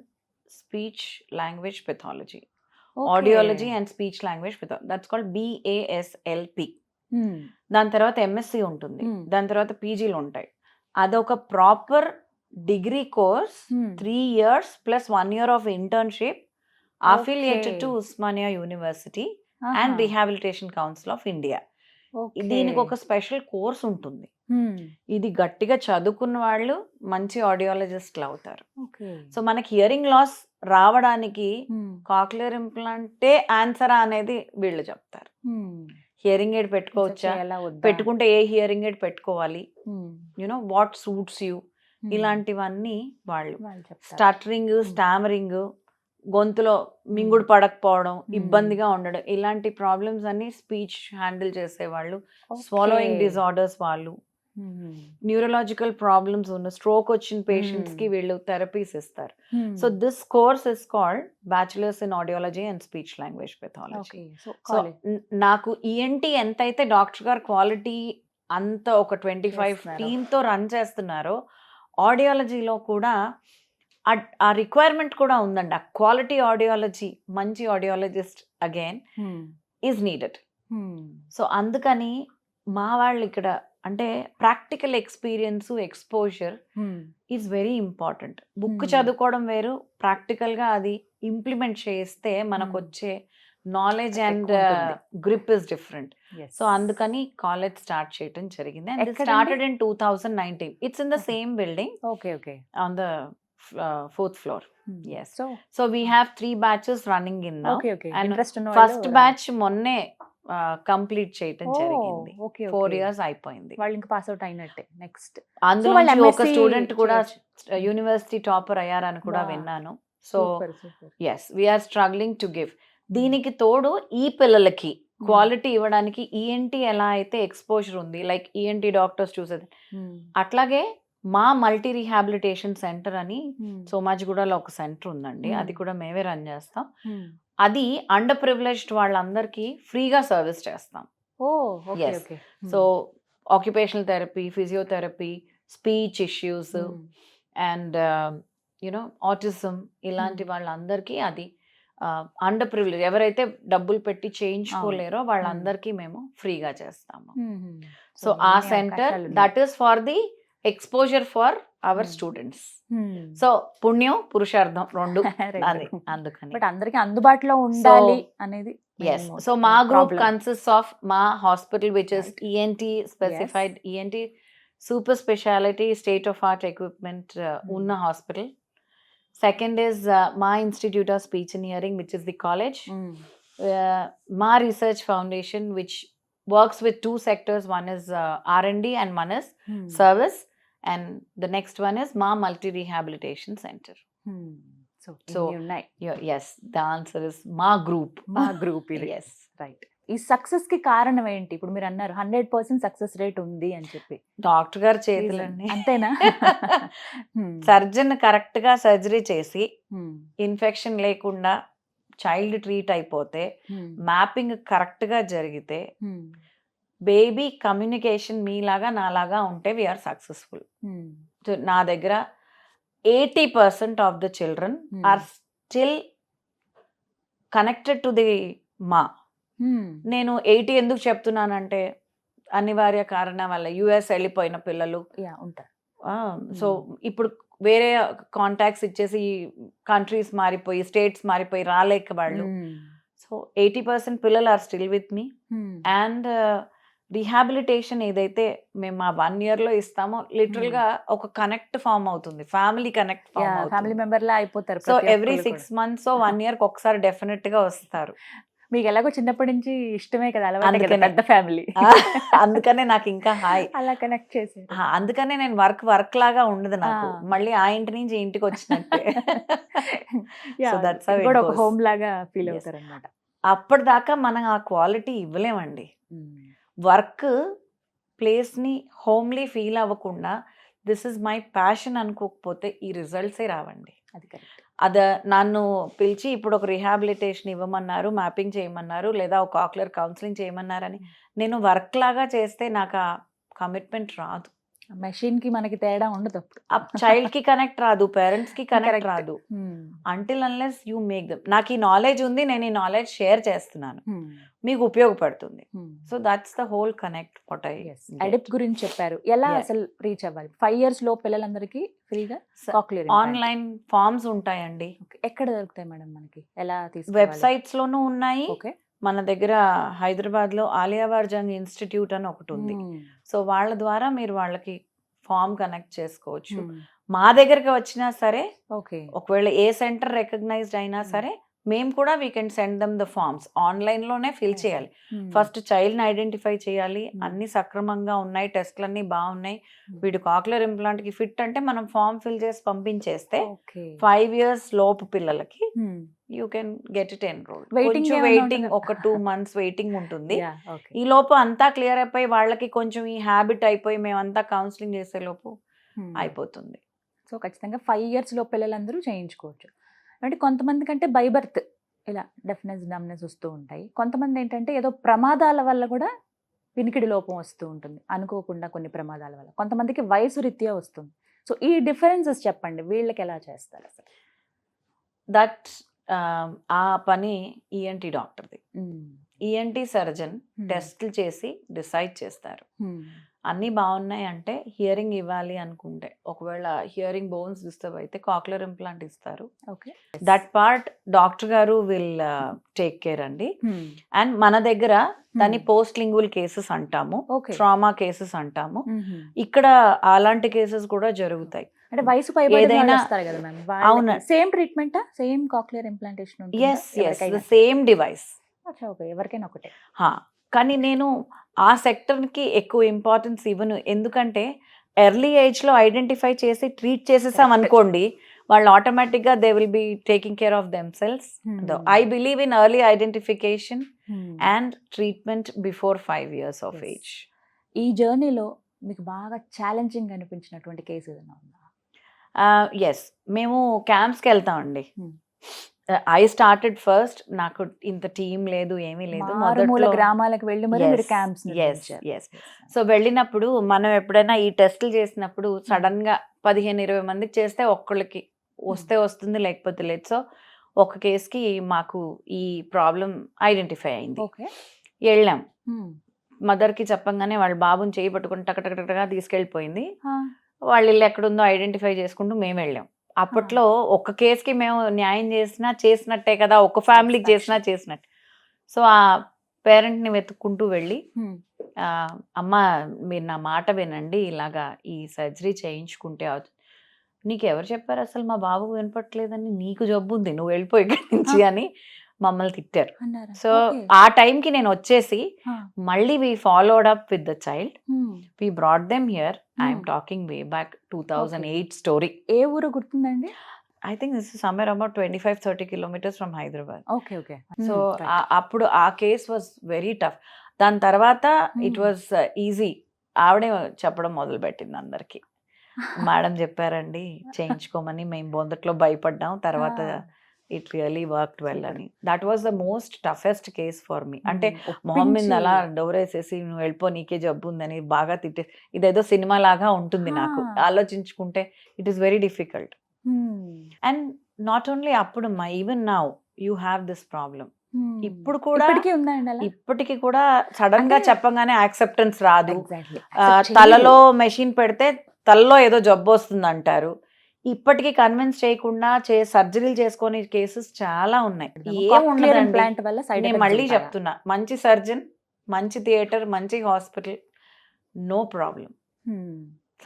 speech language pathology, audiology and speech language pathology. That's called BASLP. దాని తర్వాత MSc ఉంటుంది, దాని తర్వాత పీజీలు ఉంటాయి. అదొక proper degree course, 3 years plus 1 year of internship, affiliated to Usmania University and Rehabilitation Council of India. దీనికి ఒక స్పెషల్ కోర్స్ ఉంటుంది. ఇది గట్టిగా చదువుకున్న వాళ్ళు మంచి ఆడియాలజిస్ట్లు అవుతారు. సో మనకి హియరింగ్ లాస్ రావడానికి కాక్లియర్ ఇంప్లాంటే ఆన్సర్ అనేది వీళ్ళు చెప్తారు. హియరింగ్ ఎయిడ్ పెట్టుకోవచ్చా, పెట్టుకుంటే ఏ హియరింగ్ ఎయిడ్ పెట్టుకోవాలి, యునో వాట్ సూట్స్ యూ, ఇలాంటివన్నీ వాళ్ళు. స్టటరింగ్, స్టామరింగ్, గొంతులో మింగుడు పడకపోవడం, ఇబ్బందిగా ఉండడం, ఇలాంటి ప్రాబ్లమ్స్ అన్ని స్పీచ్ హ్యాండిల్ చేసేవాళ్ళు. స్వాలోయింగ్ డిజార్డర్స్ వాళ్ళు, న్యూరలాజికల్ ప్రాబ్లమ్స్ ఉన్న స్ట్రోక్ వచ్చిన పేషెంట్స్ కి వీళ్ళు థెరపీస్ ఇస్తారు. So this course is called bachelors in audiology and speech language pathology. So నాకు ఈఎన్టీ ఎంతైతే డాక్టర్ గారు క్వాలిటీ అంత ఒక 25 టీమ్ తో రన్ చేస్తున్నారో, ఆడియాలజీలో కూడా ఆ రిక్వైర్మెంట్ కూడా ఉందండి. ఆ క్వాలిటీ ఆడియాలజీ, మంచి audiologist again is needed. So అందుకని మా వాళ్ళు ఇక్కడ అంటే practical experience, exposure is very important. Book చదువుకోవడం వేరు, ప్రాక్టికల్ గా అది ఇంప్లిమెంట్ చేస్తే మనకు వచ్చే knowledge and grip is different. So అందుకని కాలేజ్ స్టార్ట్ చేయడం జరిగింది. And started in 2019. It's in the same building, on the 4th floor. Yes. So we have 3 batches running in now. And first batch మొన్నే complete చేయడం జరిగింది. 4 years అయిపోయింది. వాళ్ళు ఇంకా pass out అయినట్టే. నెక్స్ట్ అందులో ఒక స్టూడెంట్ కూడా యూనివర్సిటీ టాపర్ అయ్యారని కూడా విన్నాను. So yes, we are struggling to give. దీనికి తోడు ఈ పిల్లలకి క్వాలిటీ ఇవ్వడానికి ఈఎన్టీ ఎలా అయితే ఎక్స్పోజర్ ఉంది, లైక్ ఈఎన్టీ డాక్టర్స్ చూసేది, అట్లాగే మా మల్టీ రీహాబిలిటేషన్ సెంటర్ అని సోమాజిగూడలో ఒక సెంటర్ ఉందండి. అది కూడా మేమే రన్ చేస్తాం. అది అండర్ ప్రివిలేజ్డ్ వాళ్ళందరికీ ఫ్రీగా సర్వీస్ చేస్తాం. So occupational therapy, physiotherapy, speech issues and you know autism, ఇలాంటి వాళ్ళందరికీ అది అండర్ ప్రివిలేజ్, ఎవరైతే డబ్బులు పెట్టి చేయించుకోలేరో వాళ్ళందరికీ మేము ఫ్రీగా చేస్తాము. సో ఆ centre that is for the exposure for our students. So పుణ్యం పురుషార్థం రెండు. అందుకని బట్ అందరికి అందుబాటులో ఉండాలి అనేది. yes, so మా group consists of మా hospital which is ENT specified, ENT super speciality state of art equipment ఉన్న hospital. Second is మా Institute of Speech and Hearing, which is the college. మా research foundation which works with 2 sectors, one is R&D and one is service, and the next one is మా multi rehabilitation center. So yes, the answer is మా group. Yes, right. ఈ success కి కారణం ఏంటి? ఇప్పుడు మీరు అన్నారు 100% సక్సెస్ రేట్ ఉంది అని చెప్పి. డాక్టర్ గారి చేతులండి. అంతేనా? సర్జన్ కరెక్ట్ గా సర్జరీ చేసి ఇన్ఫెక్షన్ లేకుండా చైల్డ్ ట్రీట్ అయిపోతే, మ్యాపింగ్ కరెక్ట్ గా జరిగితే, బేబీ కమ్యూనికేషన్ మీలాగా నాలాగా ఉంటే వీఆర్ సక్సెస్ఫుల్. నా దగ్గర 80% of the children are still connected to the మా. నేను 80 ఎందుకు చెప్తున్నానంటే అనివార్య కారణం వల్ల యుఎస్ వెళ్ళిపోయిన పిల్లలు ఉంటారు. సో ఇప్పుడు వేరే కాంటాక్ట్స్ ఇచ్చేసి కంట్రీస్ మారిపోయి స్టేట్స్ మారిపోయి రాలేక వాళ్ళు. సో 80% పిల్లలు are still with me. And rehabilitation ఏదైతే మేము మా 1 year లో ఇస్తామో లిటరల్ గా ఒక కనెక్ట్ ఫామ్ అవుతుంది, ఫ్యామిలీ కనెక్ట్ ఫామ్ అవుతుంది, ఫ్యామిలీ మెంబర్ లా అయిపోతారు. సో ఎవ్రీ 6 months 1 year ఒకసారి డెఫినెట్ గా వస్తారు. మీకు ఎలాగో చిన్నప్పటి నుంచి ఇష్టమే కదా, అలవాటే కదా పెద్ద ఫ్యామిలీ. అందుకనే నాకు ఇంకా హాయ్ అలా కనెక్ట్ చేసి, అందుకనే నేను వర్క్ లాగా ఉండదు నాకు, మళ్ళీ ఆ ఇంటి నుంచి ఇంటికి వచ్చినట్టే. సో దట్స్ హౌ ఇట్ కూడా ఒక గోస్. హోమ్ లాగా ఫీల్ అవుతారు అన్నమాట. అప్పటిదాకా మనం ఆ క్వాలిటీ ఇవ్వలేమండి. వర్క్ ప్లేస్ని హోమ్లీ ఫీల్ అవ్వకుండా దిస్ ఇస్ మై ప్యాషన్ అనుకోకపోతే ఈ రిజల్ట్సే రావండి. అది కరెక్ట్. నన్ను పిలిచి ఇప్పుడు ఒక రిహాబిలిటేషన్ ఇవ్వమన్నారు, మ్యాపింగ్ చేయమన్నారు, లేదా ఒక కాక్లియర్ కౌన్సిలింగ్ చేయమన్నారని నేను వర్క్ లాగా చేస్తే నాకు ఆ కమిట్మెంట్ రాదు. మెషిన్ కి మనకి తేడా ఉండదు. చైల్డ్ కి కనెక్ట్ రాదు, పేరెంట్స్ కి కనెక్ట్ రాదు until unless you make them. నాకు ఈ నాలెడ్జ్ ఉంది, నేను ఈ నాలెడ్జ్ షేర్ చేస్తున్నాను, మీకు ఉపయోగపడుతుంది. So that's the whole connect. What I adapt గురించి చెప్పారు, ఎలా అసలు రీచ్ అవ్వాలి? 5 years లో పిల్లలందరికీ ఫ్రీగా కాక్లియర్ ఆన్లైన్ ఫార్మ్స్ ఉంటాయండి. ఎక్కడ దొరుకుతాయి మేడం మనకి? ఎలా తీసుకోవాలి? వెబ్సైట్స్ లోనూ ఉన్నాయి. మన దగ్గర హైదరాబాద్ లో ఆలియా వార్జంగ్ ఇన్స్టిట్యూట్ అని ఒకటి ఉంది. సో వాళ్ళ ద్వారా మీరు వాళ్ళకి ఫామ్ కనెక్ట్ చేసుకోవచ్చు. మా దగ్గరికి వచ్చినా సరే, ఒకవేళ ఏ సెంటర్ రికగ్నైజ్డ్ అయినా సరే, మేము కూడా we can send them the forms. Online లోనే ఫిల్ చేయాలి. ఫస్ట్ చైల్డ్ ని ఐడెంటిఫై చేయాలి, అన్ని సక్రమంగా ఉన్నాయి, టెస్ట్లన్నీ బాగున్నాయి, వీడు కాక్లియర్ ఇంప్లాంట్ కి ఫిట్ అంటే మనం ఫామ్ ఫిల్ చేసి పంపించేస్తే 5 years లోపు పిల్లలకి you can get it enrolled. Waiting ఒక 2 months వెయిటింగ్ ఉంటుంది. ఈ లోపు అంతా క్లియర్ అయిపోయి వాళ్ళకి కొంచెం ఈ హ్యాబిట్ అయిపోయి మేమంతా కౌన్సిలింగ్ చేసే లోపు అయిపోతుంది. సో ఖచ్చితంగా 5 years లో పిల్లలందరూ చేయించుకోవచ్చు. అంటే కొంతమంది కంటే బై బర్త్ ఇలా డెఫ్నెస్ డమ్నెస్ వస్తూ ఉంటాయి. కొంతమంది ఏంటంటే ఏదో ప్రమాదాల వల్ల కూడా వినికిడి లోపం వస్తూ ఉంటుంది, అనుకోకుండా కొన్ని ప్రమాదాల వల్ల. కొంతమందికి వయసు రీత్యా వస్తుంది. సో ఈ డిఫరెన్సెస్ చెప్పండి, వీళ్ళకి ఎలా చేస్తారు అసలు? దట్ ఆ పని ఈఎన్టీ డాక్టర్ది. ఈఎన్టీ సర్జన్ టెస్ట్లు చేసి డిసైడ్ చేస్తారు. అన్నీ బాగున్నాయి అంటే హియరింగ్ ఇవ్వాలి అనుకుంటే, ఒకవేళ హియరింగ్ బోన్స్ డిస్టర్బ్ అయితే కాక్లియర్ ఇంప్లాంట్ ఇస్తారు. దట్ పార్ట్ డాక్టర్ గారు విల్ టేక్ కేర్ అండి. అండ్ మన దగ్గర దాన్ని పోస్ట్ లింగువల్ కేసెస్ అంటాము, ట్రామా కేసెస్ అంటాము. ఇక్కడ అలాంటి కేసెస్ కూడా జరుగుతాయి. అంటే వయసు పైబడిన అవును, same treatment, same cochlear implantation. yes same device, ఎవరికైనా ఒకటే. కానీ నేను ఆ సెక్టర్కి ఎక్కువ ఇంపార్టెన్స్ ఇవ్వను. ఎందుకంటే ఎర్లీ ఏజ్లో ఐడెంటిఫై చేసి ట్రీట్ చేసేసాం అనుకోండి, వాళ్ళు ఆటోమేటిక్గా they will be taking care of themselves. I believe in early identification and treatment before 5 years of age. ఈ జర్నీలో మీకు బాగా ఛాలెంజింగ్ అనిపించినటువంటి కేసు ఏదైనా ఉందా? ఎస్, మేము క్యాంప్స్కి వెళ్తామండి. ఐ స్టార్టెడ్ ఫస్ట్, నాకు ఇంత టీం లేదు, ఏమీ లేదు. మొదట్లో గ్రామాలకు వెళ్ళి మరి క్యాంప్స్. సో వెళ్ళినప్పుడు మనం ఎప్పుడైనా ఈ టెస్టులు చేసినప్పుడు సడన్ గా 15-20 మందికి చేస్తే ఒక్కళ్ళకి వస్తే వస్తుంది, లేకపోతే లేదు. సో ఒక కేసుకి మాకు ఈ ప్రాబ్లం ఐడెంటిఫై అయింది. వెళ్ళాం, మదర్కి చెప్పంగానే వాళ్ళ బాబుని చేయి పట్టుకుని టకటకటగా తీసుకెళ్ళిపోయింది. వాళ్ళు ఇల్లు ఎక్కడుందో ఐడెంటిఫై చేసుకుంటూ మేము వెళ్ళాం. అప్పట్లో ఒక కేసుకి మేము న్యాయం చేసినట్టే కదా, ఒక ఫ్యామిలీకి చేసినట్టు. సో ఆ పేరెంట్ని వెతుక్కుంటూ వెళ్ళి, అమ్మ మీరు నా మాట వినండి, ఇలాగా ఈ సర్జరీ చేయించుకుంటే అవుతుంది. నీకు ఎవరు చెప్పారు అసలు మా బాబు వినపట్లేదని? నీకు జబ్బు ఉంది, నువ్వు వెళ్ళిపోయి ఇక్కడి నుంచి అని మమ్మల్ని తిట్టారు. సో ఆ టైంకి నేను వచ్చేసి మళ్ళీ we followed up with the child, we brought them here. I'm talking way back 2008 story. ఏ ఊరు గుర్తుందండి? I think this is somewhere about 25-30 kilometers from Hyderabad. Okay okay so అప్పుడు ఆ కేస్ వాజ్ వెరీ టఫ్. దాని తర్వాత ఇట్ వాజ్ ఈజీ. ఆవిడే చెప్పడం మొదలు పెట్టింది అందరికి, మేడం చెప్పారండి చేయించుకోమని, మేము బొందట్లో భయపడ్డాం, తర్వాత ఇట్ రియలీ వర్క్డ్ వెల్ అని. That was the most toughest case for me. అంటే మొహం మీద అలా డోరేసేసి నువ్వు వెళ్ళిపో నీకే జబ్బు ఉందని బాగా తిట్టే, ఇదేదో సినిమా లాగా ఉంటుంది నాకు ఆలోచించుకుంటే. It is very difficult. And not only అప్పుడు even now you have this problem. ఇప్పుడు కూడా ఇప్పటికి కూడా సడన్ గా చెప్పగానే యాక్సెప్టెన్స్ రాదు. తలలో మెషిన్ పెడితే తలలో ఏదో జబ్బు వస్తుంది అంటారు. ఇప్పటికీ కన్విన్స్ చేయకుండా సర్జరీలు చేసుకునే కేసెస్ చాలా ఉన్నాయి. ఏముండదండి, నేను మళ్ళీ చెప్తున్నా, మంచి సర్జన్, మంచి థియేటర్, మంచి hospital, no problem.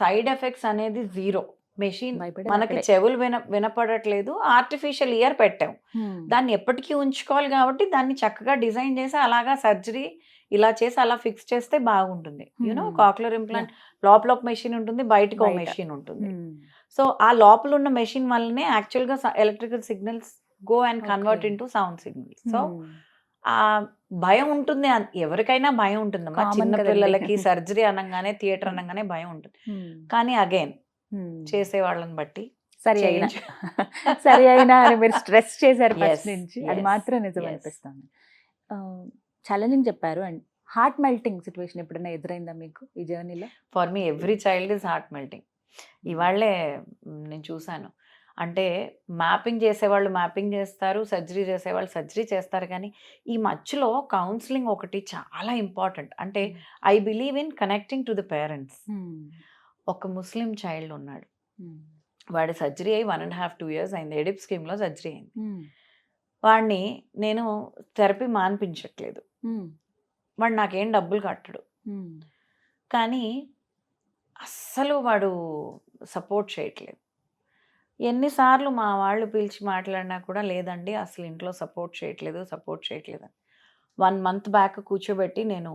Side effects అనేది జీరో. మెషిన్ మనకి చెవులు వినపడట్లేదు, ఆర్టిఫిషియల్ ఇయర్ పెట్టాం, దాన్ని ఎప్పటికీ ఉంచుకోవాలి కాబట్టి దాన్ని చక్కగా డిజైన్ చేసి అలాగా సర్జరీ ఇలా చేసి అలా ఫిక్స్ చేస్తే బాగుంటుంది. యూనో కాక్లియర్ ఇంప్లాంట్ లోపల మెషిన్ ఉంటుంది, బయటకు మెషిన్ ఉంటుంది. సో ఆ లోపల ఉన్న మెషిన్ వల్లనే యాక్చువల్ గా electrical signals go and convert into sound signals. So ఆ భయం ఉంటుంది, ఎవరికైనా భయం ఉంటుంది. చిన్న పిల్లలకి సర్జరీ అనగానే, థియేటర్ అనగానే భయం ఉంటుంది. కానీ అగైన్ చేసే వాళ్ళని బట్టి సరి అయినా అని మీరు స్ట్రెస్ చేశారు ఫస్ట్ నుంచి, అది మాత్రం నిజం అనిపిస్తుంది. ఛాలెంజింగ్ చెప్పారు. అండ్ హార్ట్ మెల్టింగ్ సిచ్యువేషన్ ఎప్పుడైనా ఎదురైందా మీకు ఈ జర్నీలో? For me every child is heart melting. ఇవాళ్లే నేను చూసాను, అంటే మ్యాపింగ్ చేసేవాళ్ళు మ్యాపింగ్ చేస్తారు, సర్జరీ చేసేవాళ్ళు సర్జరీ చేస్తారు. కానీ ఈ మధ్యలో కౌన్సిలింగ్ ఒకటి చాలా ఇంపార్టెంట్. అంటే I believe in connecting to the parents. ఒక ముస్లిం చైల్డ్ ఉన్నాడు, వాడి సర్జరీ అయ్యి 1.5-2 years అయింది. ఎడిప్ స్కీమ్లో సర్జరీ అయింది. వాడిని నేను థెరపీ మాన్పించట్లేదు, వాడు నాకేం డబ్బులు కట్టడు, కానీ అస్సలు వాడు సపోర్ట్ చేయట్లేదు. ఎన్నిసార్లు మా వాళ్ళు పిలిచి మాట్లాడినా కూడా లేదండి అసలు ఇంట్లో సపోర్ట్ చేయట్లేదు అని. 1 month బ్యాక్ కూర్చోబెట్టి నేను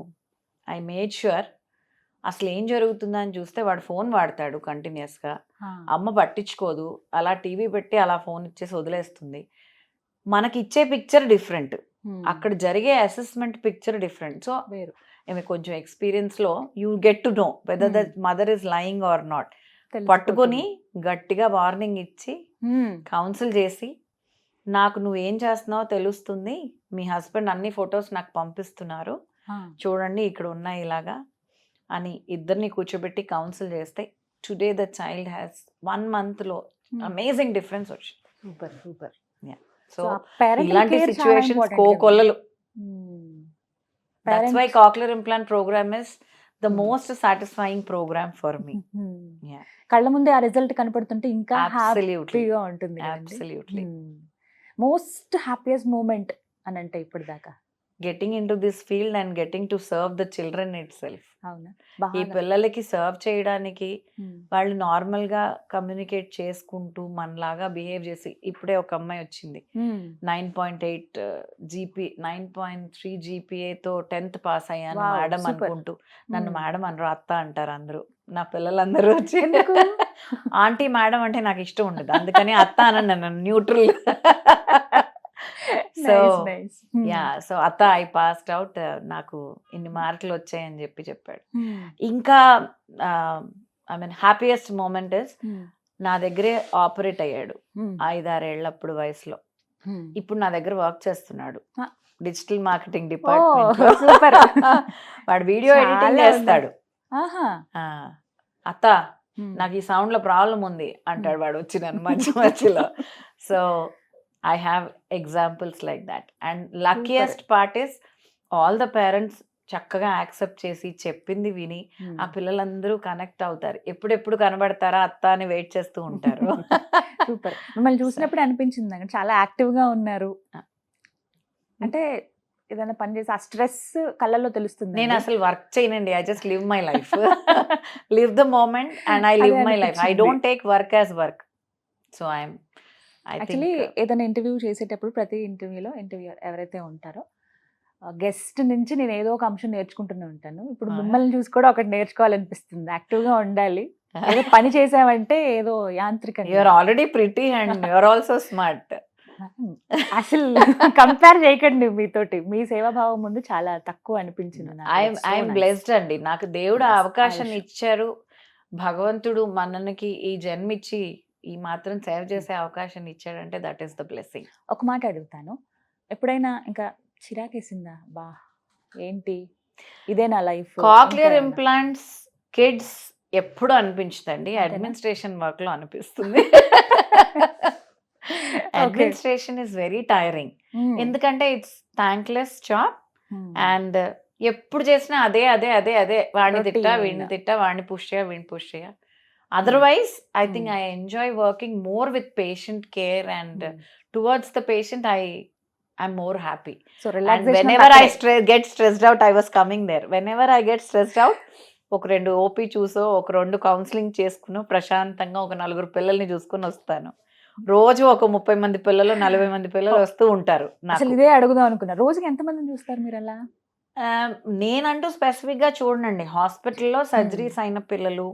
ఐ మేడ్ ష్యూర్ అసలు ఏం జరుగుతుందని చూస్తే వాడు ఫోన్ వాడతాడు కంటిన్యూస్గా, అమ్మ పట్టించుకోదు, అలా టీవీ పెట్టి అలా ఫోన్ ఇచ్చేసి వదిలేస్తుంది. మనకి ఇచ్చే పిక్చర్ డిఫరెంట్, అక్కడ జరిగే అసెస్మెంట్ పిక్చర్ డిఫరెంట్. సో ఏమి కొంచెం ఎక్స్పీరియన్స్లో you get to know whether the mother is lying or not. పట్టుకొని గట్టిగా వార్నింగ్ ఇచ్చి కౌన్సిల్ చేసి, నాకు నువ్వేం చేస్తున్నావో తెలుస్తుంది, మీ హస్బెండ్ అన్ని ఫొటోస్ నాకు పంపిస్తున్నారు, చూడండి ఇక్కడ ఉన్నాయి ఇలాగా అని ఇద్దరిని కూర్చోబెట్టి కౌన్సిల్ చేస్తే టుడే ద చైల్డ్ హ్యాస్ 1 monthలో అమేజింగ్ డిఫరెన్స్ వచ్చింది. Super super. సో ఇలాంటి సిచ్యువేషన్స్ కోకొల్లలు. That's why cochlear implant programme is the most satisfying programme for me. కళ్ళ ముందే ఆ రిజల్ట్ కనపడుతుంటే ఇంకా హ్యాపీగా ఉంటుంది. అబ్సల్యూట్లీ. మోస్ట్ హ్యాపీయెస్ట్ మూమెంట్ అని అంటే ఇప్పుడు దాకా getting in to this field and getting to serve the children it self. అవునా, ఈ పిల్లలకి సర్వ్ చేయడానికి వాళ్ళు నార్మల్గా కమ్యూనికేట్ చేసుకుంటూ మనలాగా బిహేవ్ చేసి, ఇప్పుడే ఒక అమ్మాయి వచ్చింది 9.8 జీపీ 9.3 జీపీఏతో 10th పాస్ అయ్యాను మేడం అనుకుంటూ. నన్ను మేడం అనరు, అత్త అంటారు అందరూ. నా పిల్లలందరూ వచ్చి ఆంటీ మేడం అంటే నాకు ఇష్టం ఉండదు, అందుకని అత్త అనండి, నన్ను న్యూట్రల్. సో అత్త ఐ పాస్డ్ అవుట్, నాకు ఇన్ని మార్కులు వచ్చాయని చెప్పాడు. ఇంకా I mean happiest moment is నా దగ్గరే ఆపరేట్ అయ్యాడు 5-6 ఏళ్ళప్పుడు వయసులో. ఇప్పుడు నా దగ్గర వర్క్ చేస్తున్నాడు డిజిటల్ మార్కెటింగ్ డిపార్ట్మెంట్. వాడు వీడియో ఎడిటింగ్ చేస్తాడు. అత్త నాకు ఈ సౌండ్ లో ప్రాబ్లం ఉంది అంటాడు వాడు వచ్చి నన్ను మధ్యలో. So I have examples like that. And luckiest part is all the parents చక్కగా యాక్సెప్ట్ చేసి చెప్పింది విని ఆ పిల్లలందరూ కనెక్ట్ అవుతారు. ఎప్పుడెప్పుడు కనబడతారా అత్త అని వెయిట్ చేస్తూ ఉంటారు. సూపర్. మిమ్మల్ని చూసినప్పుడు అనిపించింది చాలా యాక్టివ్ గా ఉన్నారు, అంటే ఏదైనా పని చేసి ఆ స్ట్రెస్ కళ్ళల్లో తెలుస్తుంది. నేను అసలు వర్క్ చేయనండి, I just live my life, live the moment and I live my life. I don't take work as work. So I'm actually ఏదైనా ఇంటర్వ్యూ చేసేటప్పుడు ప్రతి ఇంటర్వ్యూలో ఎవరైతే ఉంటారో గెస్ట్ నుంచి నేను ఏదో ఒక అంశం నేర్చుకుంటూనే ఉంటాను. ఇప్పుడు మిమ్మల్ని చూసి కూడా ఒకటి నేర్చుకోవాలనిపిస్తుంది. యాక్టివ్గా ఉండాలి, ఏదో పని చేసామంటే ఏదో యాంత్రికంగా. You're already pretty and you're also smart. అసలు కంపేర్ చేయకండి మీతోటి. మీ సేవాభావం ముందు చాలా తక్కువ అనిపించింది నాకు. ఐఎమ్ బ్లెస్డ్ అండి. నాకు దేవుడు ఆ Yes, అవకాశం I should. ఇచ్చారు. భగవంతుడు మనకి ఈ జన్మిచ్చి ఈ మాత్రం సేవ చేసే అవకాశం ఇచ్చాడంటే దట్ ఈస్ ద బ్లెస్సింగ్. ఒక మాట అడుగుతాను, ఎప్పుడైనా ఇంకా చిరాకేసిందా, బా ఏంటి ఇదే నా లైఫ్? కాక్లియర్ ఇంప్లాంట్స్ కిడ్స్ ఎప్పుడు అనిపించదండి, అంతేనా? అడ్మినిస్ట్రేషన్ వర్క్ లో అనిపిస్తుంది. అడ్మినిస్ట్రేషన్ ఇస్ వెరీ టైరింగ్, ఎందుకంటే ఇట్స్ థ్యాంక్లెస్ జాబ్ అండ్ ఎప్పుడు చేసినా అదే అదే అదే అదే వాడిని తిట్టా Routine. వీడిని తిట్టా వాడిని పుష్ చేయ వీడిని పుష్ చేయ. Otherwise I think I enjoy working more with patient care and towards the patient I'm more happy. So And relaxation whenever I get stressed out, I was coming there. Whenever I get stressed out, ఒక 2 OP చూసో ఒక 2 counselling చేసుకుని ప్రశాంతంగా ఒక 4 పిల్లల్ని చూసుకుని వస్తాను. రోజు ఒక 30 మంది పిల్లలు 40 మంది పిల్లలు వస్తూ ఉంటారు అసలు నాకు. ఇదే అడుగుదాం అనుకున్నా, రోజుకి ఎంతమందిని చూస్తారు మీరు అలా? నేనంటూ స్పెసిఫిక్ గా చూడండి, హాస్పిటల్లో సర్జరీస్ అయిన పిల్లలు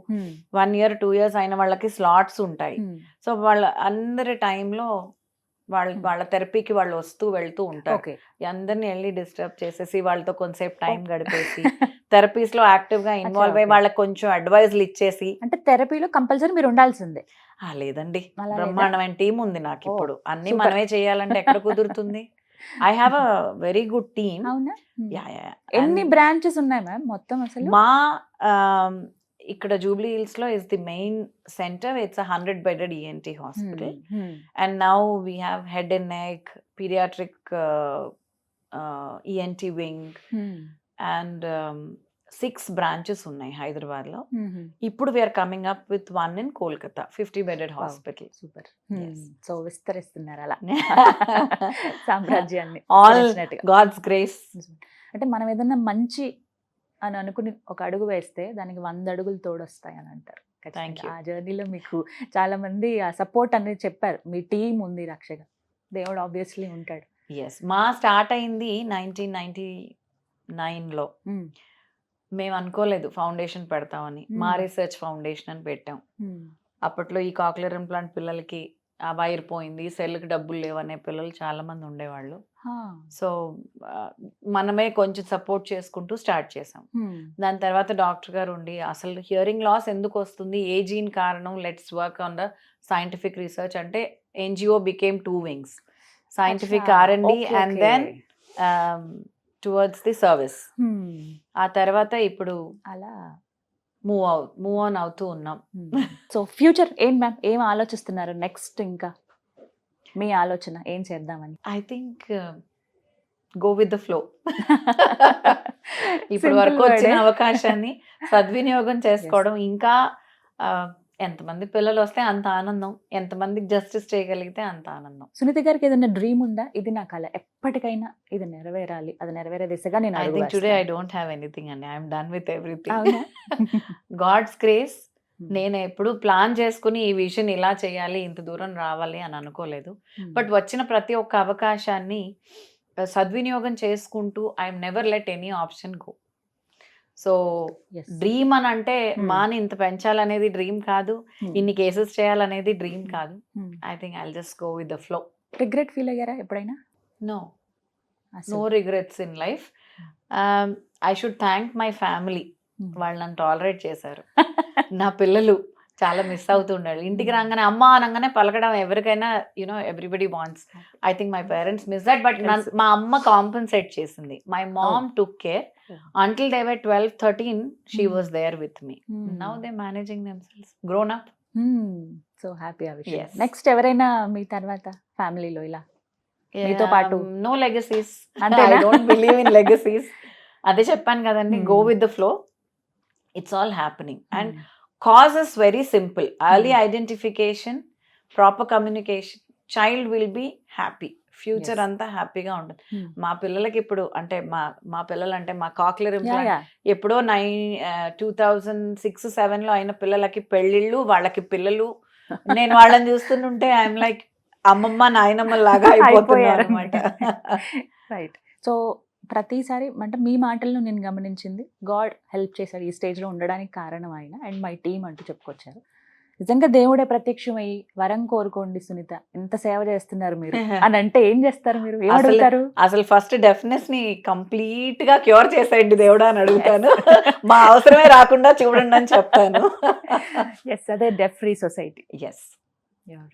1 year 2 years అయిన వాళ్ళకి స్లాట్స్ ఉంటాయి. సో వాళ్ళ అందరి టైంలో వాళ్ళ థెరపీకి వాళ్ళు వస్తూ వెళ్తూ ఉంటారు. ఓకే, అందరిని వెళ్ళి డిస్టర్బ్ చేసేసి వాళ్ళతో కొంతసేపు టైం గడిపేసి థెరపీస్ లో యాక్టివ్ గా ఇన్వాల్వ్ అయ్యి okay. వాళ్ళకి కొంచెం అడ్వైజ్లు ఇచ్చేసి. అంటే థెరపీలో కంపల్సరీ మీరు ఉండాల్సిందే? లేదండి, అలా లేదా? బ్రహ్మాండమైన టీం ఉంది నాకు ఓ, ఇప్పుడు. అన్ని super. మనమే చేయాలంటే ఎక్కడ కుదురుతుంది? I have a very good team. అవునా? Yeah yeah. ఎన్ని బ్రాంచెస్ ఉన్నాయి మ్యామ్ మొత్తం అసలు? మా ఇక్కడ జూబ్లీ హిల్స్ లో is the main centre. It's 100-bedded ENT hospital. And now we have head and neck, pediatric ENT wing and 6 branches ఉన్నాయి హైదరాబాద్ లో. ఇప్పుడు we are coming up with 1 in Kolkata, 50-bedded hospital. Super. So విస్తరిస్తున్నారు అలా సామ్రాజ్యాన్ని. ఆల్ తెలిసినట్టుగా. God's grace. అంటే మనం ఏదన్నా మంచి అని అనుకుని ఒక అడుగు వేస్తే దానికి 100 అడుగులు తోడొస్తాయి అని అంటారు. Thank ఖచ్చితంగా. you. ఆ జర్నీలో మీకు చాలా మంది ఆ సపోర్ట్ అనేది చెప్పారు, మీ టీం ఉంది రక్షగా, దేవుడు ఆబ్వియస్లీ ఉంటాడు. ఎస్, మా స్టార్ట్ అయింది 1999 లో. మేము అనుకోలేదు ఫౌండేషన్ పెడతామని. మా రీసెర్చ్ ఫౌండేషన్ అని పెట్టాం. అప్పట్లో ఈ కాక్లియర్ ఇంప్లాంట్ పిల్లలకి ఆ వైర్ పోయింది, సెల్కి డబ్బులు లేవనే పిల్లలు చాలా మంది ఉండేవాళ్ళు. సో మనమే కొంచెం సపోర్ట్ చేసుకుంటూ స్టార్ట్ చేసాం. దాని తర్వాత డాక్టర్ గారు ఉండి అసలు హియరింగ్ లాస్ ఎందుకు వస్తుంది, ఏ జీన్ కారణం, let's work on the scientific research అంటే NGO became 2 wings, scientific R&D and then towards the service. ఆ తర్వాత ఇప్పుడు అలా మూవ్ ఆన్ అవుతూ ఉన్నాం. సో ఫ్యూచర్ ఏం మ్యామ్, ఏం ఆలోచిస్తున్నారు నెక్స్ట్? ఇంకా మీ ఆలోచన ఏం చేద్దామని? I think go with the flow. ఇప్పుడు వరకు వచ్చిన అవకాశాన్ని సద్వినియోగం చేసుకోవడం. ఇంకా ఎంతమంది పిల్లలు వస్తే అంత ఆనందం, ఎంతమందికి జస్టిస్ చేయగలిగితే అంత ఆనందం. సునీత గారికి ఏదైనా డ్రీమ్ ఉందా, ఇది నా కళ, ఎప్పటికైనా ఇది నెరవేరాలి, అది నెరవేరే దిశగా నేను ఐ అడుగు థింక్ టుడే ఐ వేస్తాను? డోంట్ హ్యావ్ ఎనీథింగ్ అండి. I'm done with everything. అవునా? God's grace. నేను ఎప్పుడు ప్లాన్ చేసుకుని ఈ విషయం ఇలా చేయాలి, ఇంత దూరం రావాలి అని అనుకోలేదు. బట్ వచ్చిన ప్రతి ఒక్క అవకాశాన్ని సద్వినియోగం చేసుకుంటూ I'm never let any option go. So Yes. Dream అని అంటే మాని ఇంత పెంచాలనేది డ్రీమ్ కాదు, ఇన్ని కేసెస్ చేయాలనేది డ్రీమ్ కాదు. I think I'll just go with the flow. Regret feel అయ్యారా ఎప్పుడైనా? నో అసలు? No regrets in life. I should thank my family. వాళ్ళు నన్ను టాలరేట్ చేశారు. నా పిల్లలు చాలా మిస్ అవుతుండాలి. ఇంటికి రాగానే అమ్మ అనగానే పలకడం ఎవరికైనా everybody wants. I think my parents miss that. But మా అమ్మ కాంపెన్సేట్ చేసింది. My mom took care until they were 12-13. she was there with me. Now they're managing themselves, grown up. So happy ఆ విషయం. Yes. నెక్స్ట్ ఎవరైనా మీ తర్వాత ఫ్యామిలీలో ఇలా మీతో పాటు? No legacies. అంతేనా? I don't believe in legacies. అదే చెప్పాను కదండి, go with the flow. It's all happening. And cause is very simple. Early identification, proper communication, child will be happy. Future అంతా హ్యాపీగా ఉంటుంది. మా పిల్లలకి ఇప్పుడు అంటే మా పిల్లలు అంటే మా కాక్లియర్ ఇంప్లాంట్ ఎప్పుడో 2006-07 లో అయిన పిల్లలకి పెళ్ళిళ్ళు, వాళ్ళకి పిల్లలు. నేను వాళ్ళని చూస్తుంటే ఐఎమ్ లైక్ అమ్మమ్మ నాయనమ్మ లాగా అయిపోతున్నారు అనమాట. రైట్. సో ప్రతిసారి అంటే మీ మాటలను నేను గమనించింది, గాడ్ హెల్ప్ చేశాడు ఈ స్టేజ్లో ఉండడానికి కారణం ఆయన అండ్ మై టీమ్ అంటూ చెప్పుకొచ్చారు. నిజంగా దేవుడే ప్రత్యక్షమై వరం కోరుకోండి సునీత, ఎంత సేవ చేస్తున్నారు మీరు అని అంటే ఏం చేస్తారు మీరు, ఏం అడుగుతారు? అసలు ఫస్ట్ డెఫ్నెస్ ని కంప్లీట్ గా క్యూర్ చేసేయండి దేవుడా అని అడుగుతాను. మా అవసరమే రాకుండా చూడండి అని చెప్తాను. ఎస్, అదే deaf free society. Yes,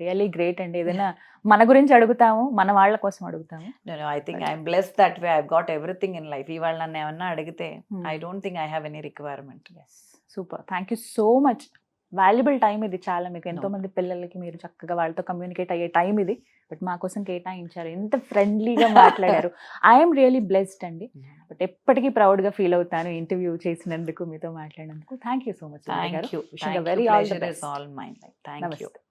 really great అండి. ఏదైనా మన గురించి అడుగుతాము, మన వాళ్ళ కోసం అడుగుతాము. I think I'm blessed that way. I got everything in life. ఇవాళ నన్ను ఏమన్నా అడిగితే I don't think I have any requirement. Yes, super. Thank you so much. Valuable time ఇది చాలా. మీకు ఎంతో మంది పిల్లలకి మీరు చక్కగా వాళ్ళతో కమ్యూనికేట్ అయ్యే టైం ఇది, బట్ మా కోసం కేటాయించారు, ఎంత ఫ్రెండ్లీగా మాట్లాడారు. ఐఎమ్ రియలీ బ్లెస్డ్ అండి. బట్ ఎప్పటికీ ప్రౌడ్గా ఫీల్ అవుతాను ఇంటర్వ్యూ చేసినందుకు, మీతో మాట్లాడినందుకు. Thank you so much. Thank you. Very all the Pleasure is best. all mine. Thank you. నమస్తే.